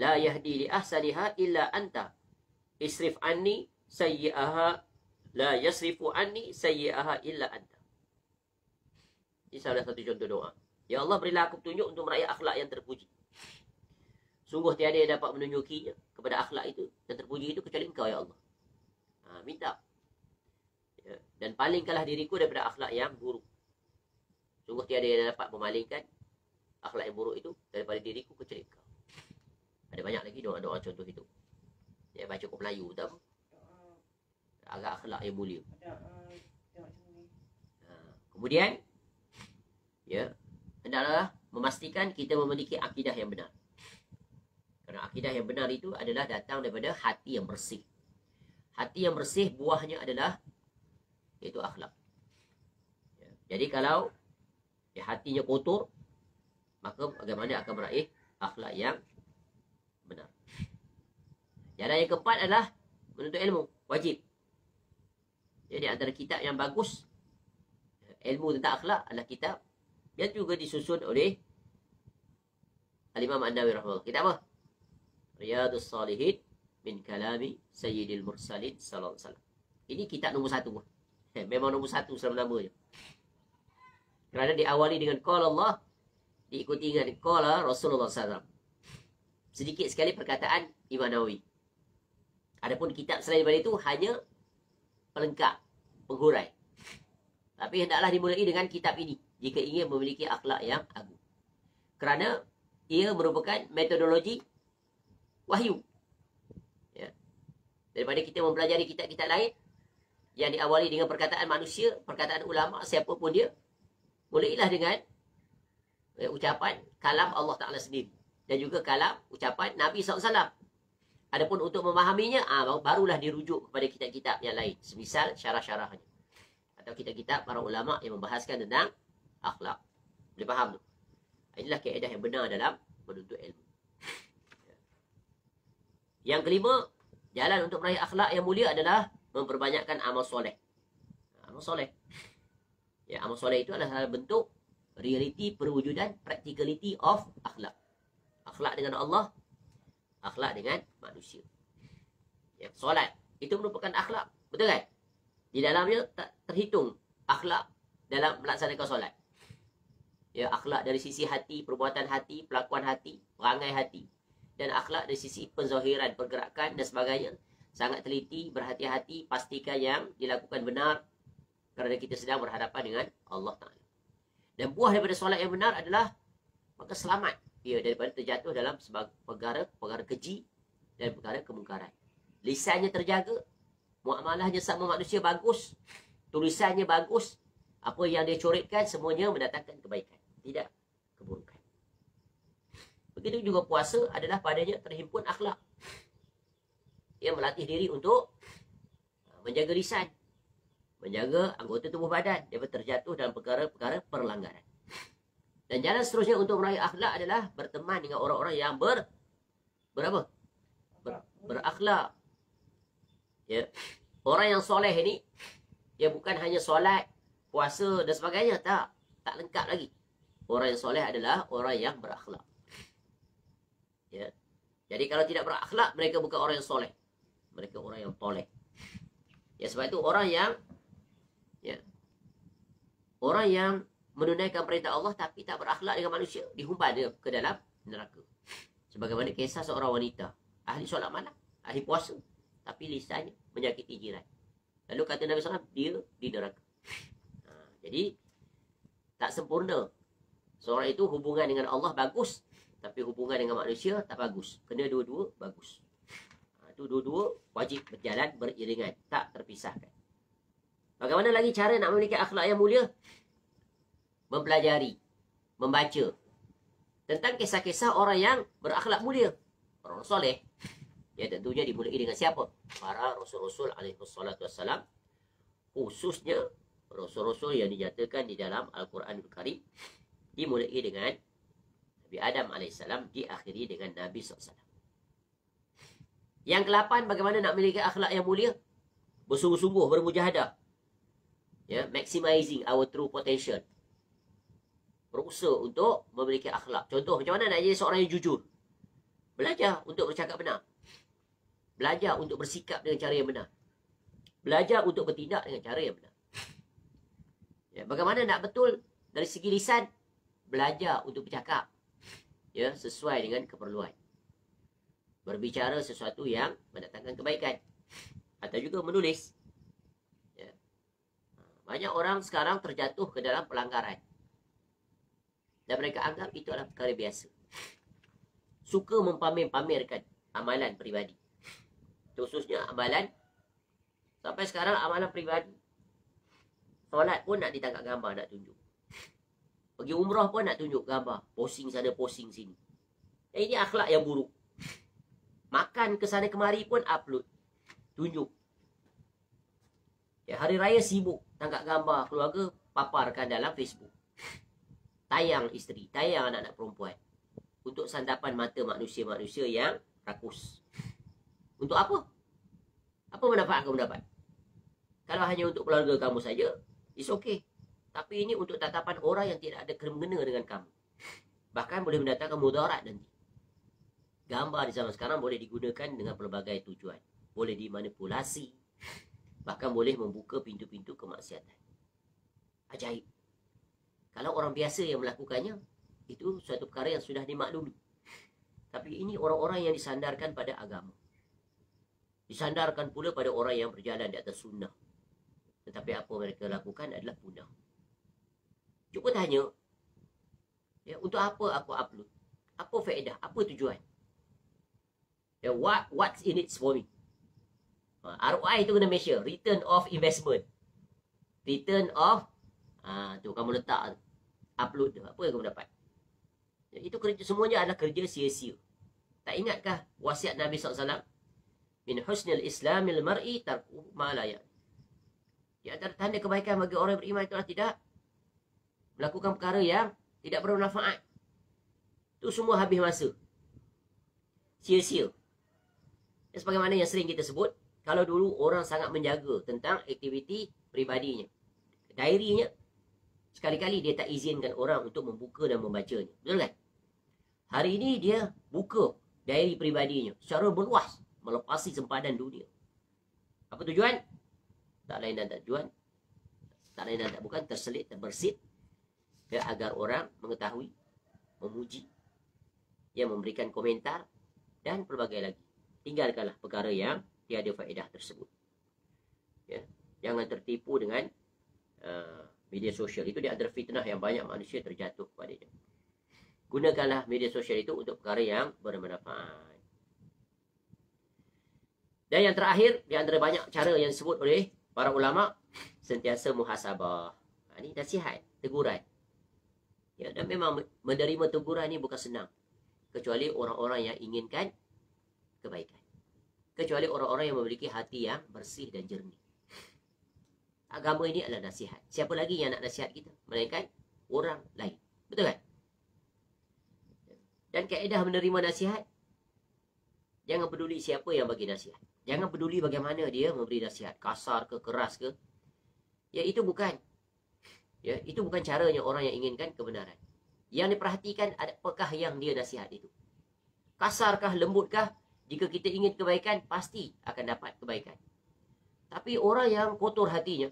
A: la yahdi li ahsaniha illa anta. Isrif anni sayyi'aha, la yasrifu anni sayyi'aha illa anta. Ini salah satu contoh doa. Ya Allah, berilah aku petunjuk untuk meraih akhlak yang terpuji. Sungguh tiada yang dapat menunjukinya kepada akhlak itu yang terpuji itu kecuali Engkau, ya Allah. Minta. Ya. Dan palingkanlah diriku daripada akhlak yang buruk. Sungguh tiada yang dapat memalingkan akhlak yang buruk itu daripada diriku kecuali Engkau. Ada banyak lagi doa-doa contoh itu. Ya, baca kok Melayu tak apa. Agak akhlak yang mulia. Kemudian, ya, hendaklah memastikan kita memiliki akidah yang benar. Kerana akidah yang benar itu adalah datang daripada hati yang bersih. Hati yang bersih buahnya adalah iaitu akhlak. Ya. Jadi kalau, ya, hatinya kotor, maka bagaimana akan meraih akhlak yang benar. Jalan yang keempat adalah menuntut ilmu, wajib. Jadi antara kitab yang bagus ilmu tentang akhlak adalah kitab yang juga disusun oleh Al-Imam An-Nawawi rahimahullah. Kitab apa? Riyadhus Salihin min kalami Sayyidil Mursalin sallallahu alaihi wasallam. Ini kitab nombor 1. Memang nombor 1 selama namanya. Kerana diawali dengan qala Allah, diikuti dengan qala Rasulullah SAW. Sedikit sekali perkataan Imam Nawawi. Adapun kitab selain daripada itu hanya pelengkap, penghurai. Tapi hendaklah dimulai dengan kitab ini jika ingin memiliki akhlak yang agung. Kerana ia merupakan metodologi wahyu. Ya. Daripada kita mempelajari kitab-kitab lain yang diawali dengan perkataan manusia, perkataan ulama, siapa pun dia, mulailah dengan ucapan kalam Allah Ta'ala sendiri. Dan juga kalam ucapan Nabi SAW. Adapun untuk memahaminya, barulah dirujuk kepada kitab-kitab yang lain. Semisal syarah-syarahnya. Atau kitab-kitab para ulama yang membahaskan tentang akhlak. Boleh faham tu? Inilah kaedah yang benar dalam menuntut ilmu. Yang kelima, jalan untuk meraih akhlak yang mulia adalah memperbanyakkan amal soleh. Amal soleh. Ya, amal soleh itu adalah bentuk realiti perwujudan, practicality of akhlak. Akhlak dengan Allah, akhlak dengan manusia. Ya, solat itu merupakan akhlak, betul kan? Di dalamnya terhitung akhlak dalam melaksanakan solat. Ya, akhlak dari sisi hati, perbuatan hati, pelakuan hati, perangai hati, dan akhlak dari sisi penzahiran, pergerakan dan sebagainya. Sangat teliti, berhati-hati, pastikan yang dilakukan benar kerana kita sedang berhadapan dengan Allah Ta'ala. Dan buah daripada solat yang benar adalah maka selamat ia daripada terjatuh dalam perkara keji dan perkara kemungkaran. Lisannya terjaga, muamalahnya sama manusia bagus, tulisannya bagus, apa yang dia coretkan semuanya mendatangkan kebaikan, tidak keburukan. Begitu juga puasa adalah padanya terhimpun akhlak. Ia melatih diri untuk menjaga lisan, menjaga anggota tubuh badan daripada terjatuh dalam perkara-perkara perlanggaran. Dan jalan seterusnya untuk meraih akhlak adalah berteman dengan orang-orang yang berakhlak. Ya. Orang yang soleh ini, dia bukan hanya solat, puasa dan sebagainya. Tak lengkap lagi. Orang yang soleh adalah orang yang berakhlak. Ya. Jadi kalau tidak berakhlak, mereka bukan orang yang soleh. Mereka orang yang toleh. Ya, sebab itu orang yang menunaikan perintah Allah tapi tak berakhlak dengan manusia, dihumban dia ke dalam neraka. Sebagaimana kisah seorang wanita, ahli solat malam, ahli puasa, tapi lisannya menyakiti jiran. Lalu kata Nabi SAW, dia di neraka. Jadi tak sempurna Seorang itu hubungan dengan Allah bagus, tapi hubungan dengan manusia tak bagus. Kena dua-dua bagus. Itu dua-dua wajib berjalan beriringan, tak terpisahkan. Bagaimana lagi cara nak memiliki akhlak yang mulia? Mempelajari, membaca tentang kisah-kisah orang yang berakhlak mulia, orang soleh. Ya, tentunya dimulai dengan siapa? Para rasul-rasul alaihi wassalatu wassalam, khususnya rasul-rasul yang dinyatakan di dalam Al-Quranul Karim. Dimulai dengan Nabi Adam alaihissalam, diakhiri dengan Nabi SAW. Yang ke-8, bagaimana nak memiliki akhlak yang mulia? Bersungguh-sungguh, bermujahadah. Ya, maximizing our true potential. Berusaha untuk memiliki akhlak. Contoh, macam mana nak jadi seorang yang jujur? Belajar untuk bercakap benar. Belajar untuk bersikap dengan cara yang benar. Belajar untuk bertindak dengan cara yang benar. Ya, bagaimana nak betul dari segi lisan? Belajar untuk bercakap, ya, sesuai dengan keperluan. Berbicara sesuatu yang mendatangkan kebaikan. Atau juga menulis. Ya. Banyak orang sekarang terjatuh ke dalam pelanggaran. Dan mereka anggap itu adalah perkara biasa. Suka mempamer-pamerkan amalan peribadi. Khususnya amalan, sampai sekarang amalan peribadi. Solat pun nak ditangkap gambar, nak tunjuk. Pergi umrah pun nak tunjuk gambar. Posting sana, posting sini. Dan ini akhlak yang buruk. Makan ke sana kemari pun upload. Tunjuk. Ya, hari raya sibuk. Tangkap gambar keluarga, paparkan dalam Facebook. Tayang isteri, tayang anak-anak perempuan. Untuk santapan mata manusia-manusia yang rakus. Untuk apa? Apa manfaat kamu dapat? Kalau hanya untuk keluarga kamu saja, it's okay. Tapi ini untuk tatapan orang yang tidak ada kena-mengena dengan kamu. Bahkan boleh mendatangkan mudarat nanti. Gambar di zaman sekarang boleh digunakan dengan pelbagai tujuan. Boleh dimanipulasi. Bahkan boleh membuka pintu-pintu kemaksiatan. Ajaib. Kalau orang biasa yang melakukannya, itu suatu perkara yang sudah dimaklumi. Tapi ini orang-orang yang disandarkan pada agama. Disandarkan pula pada orang yang berjalan di atas sunnah. Tetapi apa mereka lakukan adalah punah. Cuba tanya, ya, untuk apa aku upload? Apa faedah? Apa tujuan? Ya, what's in it for me? ROI itu kena measure. Return of investment. Return of, tu kamu letak, upload tu. Apa yang kamu dapat? Ya, itu kerja, semuanya adalah kerja sia-sia. Tak ingatkah wasiat Nabi SAW? Min husnil islamil mar'i tarku ma'alayan. Di antara tanda kebaikan bagi orang yang beriman itulah tidak melakukan perkara yang tidak bermanfaat. Itu semua habis masa. Sia-sia. Sebagaimana yang sering kita sebut, kalau dulu orang sangat menjaga tentang aktiviti peribadinya, diarinya, sekali-kali dia tak izinkan orang untuk membuka dan membacanya. Betul kan? Hari ini dia buka diary peribadinya secara meluas, melepasi sempadan dunia. Apa tujuan? Tak lain dan tak tujuan. Tak lain dan tak bukan terselit, terbersit, ya, agar orang mengetahui, memuji, yang memberikan komentar dan pelbagai lagi. Tinggalkanlah perkara yang tiada faedah tersebut. Ya, jangan tertipu dengan media sosial. Itu di antara fitnah yang banyak manusia terjatuh kepadanya. Gunakanlah media sosial itu untuk perkara yang bermanfaat. Dan yang terakhir, di antara banyak cara yang disebut oleh para ulama, sentiasa muhasabah. Ini nasihat, teguran. Ya, dan memang menerima teguran ini bukan senang. Kecuali orang-orang yang inginkan kebaikan. Kecuali orang-orang yang memiliki hati yang bersih dan jernih. Agama ini adalah nasihat. Siapa lagi yang nak nasihat kita? Melainkan orang lain. Betul kan? Dan kaedah menerima nasihat, jangan peduli siapa yang bagi nasihat. Jangan peduli bagaimana dia memberi nasihat. Kasar ke, keras ke. Ya, itu bukan. Ya, itu bukan caranya orang yang inginkan kebenaran. Yang diperhatikan apakah yang dia nasihat itu. Kasarkah, lembutkah? Jika kita ingin kebaikan, pasti akan dapat kebaikan. Tapi orang yang kotor hatinya,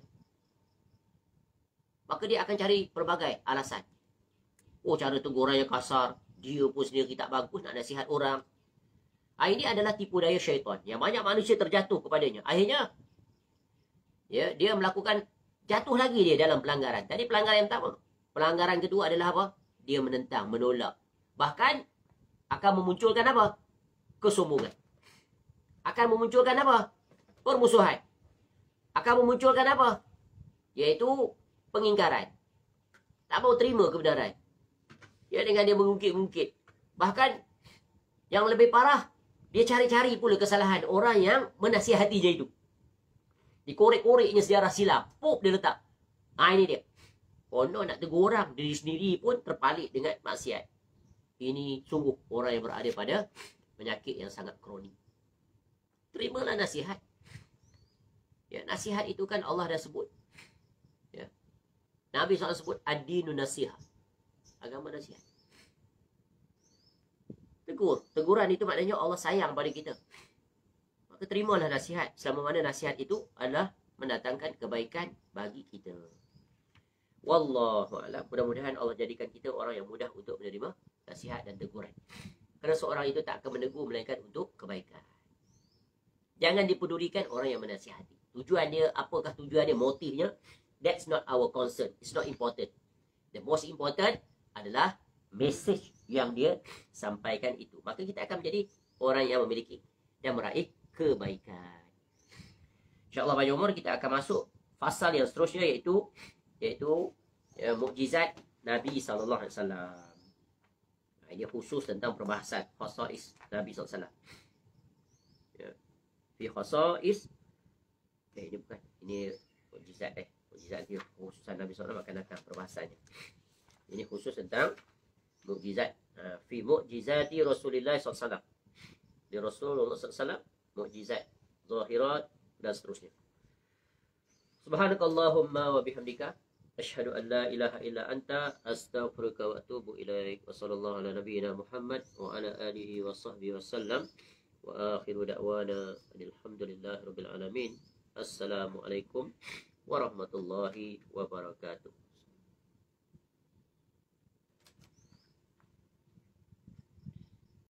A: maka dia akan cari pelbagai alasan. Oh, cara tegur orang yang kasar, dia pun sendiri tak bagus nak nasihat orang. Ini adalah tipu daya syaitan yang banyak manusia terjatuh kepadanya. Akhirnya, ya, dia melakukan, jatuh lagi dia dalam pelanggaran. Tadi pelanggaran yang pertama. Pelanggaran kedua adalah apa? dia menentang, menolak. Bahkan akan memunculkan apa? Kesombongan. Akan memunculkan apa? Permusuhan. Akan memunculkan apa? Iaitu pengingkaran. Tak mau terima kebenaran. Ya, dengan dia mengungkit-ungkit. Bahkan yang lebih parah, dia cari-cari pula kesalahan orang yang menasihatinya itu. Dikorek-koreknya sejarah silam. Pop dia letak. Ini dia. Konon nak tegur orang, diri sendiri pun terpalit dengan maksiat. Ini sungguh orang yang berada pada penyakit yang sangat kronik. Terimalah nasihat. Ya, nasihat itu kan Allah dah sebut. Ya. Nabi SAW sebut ad-dinu nasihat. Agama nasihat. Tegur. Teguran itu maknanya Allah sayang pada kita. Maka terimalah nasihat. Selama mana nasihat itu adalah mendatangkan kebaikan bagi kita. Wallahu a'lam. Mudah-mudahan Allah jadikan kita orang yang mudah untuk menerima nasihat dan teguran. Kerana seorang itu tak akan menegur melainkan untuk kebaikan. Jangan dipedulikan orang yang menasihati. Tujuan dia, apakah tujuan dia, motifnya, that's not our concern. It's not important. The most important adalah message yang dia sampaikan itu. Maka kita akan menjadi orang yang memiliki dan meraih kebaikan. InsyaAllah banyak umur kita akan masuk fasal yang seterusnya iaitu mukjizat Nabi SAW. Ini khusus tentang perbahasan khasais Nabi SAW. Ya. Fi khasais. Ini bukan. Ini mukjizat mukjizat dia khususan Nabi SAW akan datang perbahasannya. Ini khusus tentang mukjizat. Fi mukjizati Rasulullah SAW. Di Rasulullah SAW mukjizat, zahirat dan seterusnya. Subhanakallahumma wa bihamdika asyhadu an la ilaha illa anta astaghfiruka wa atubu ilaik. Wa sallallahu ala nabiyyina Muhammad wa ala alihi wa sahbihi wasallam. Wa akhiru da'wana alhamdulillahi rabbil alamin. Assalamualaikum warahmatullahi wabarakatuh.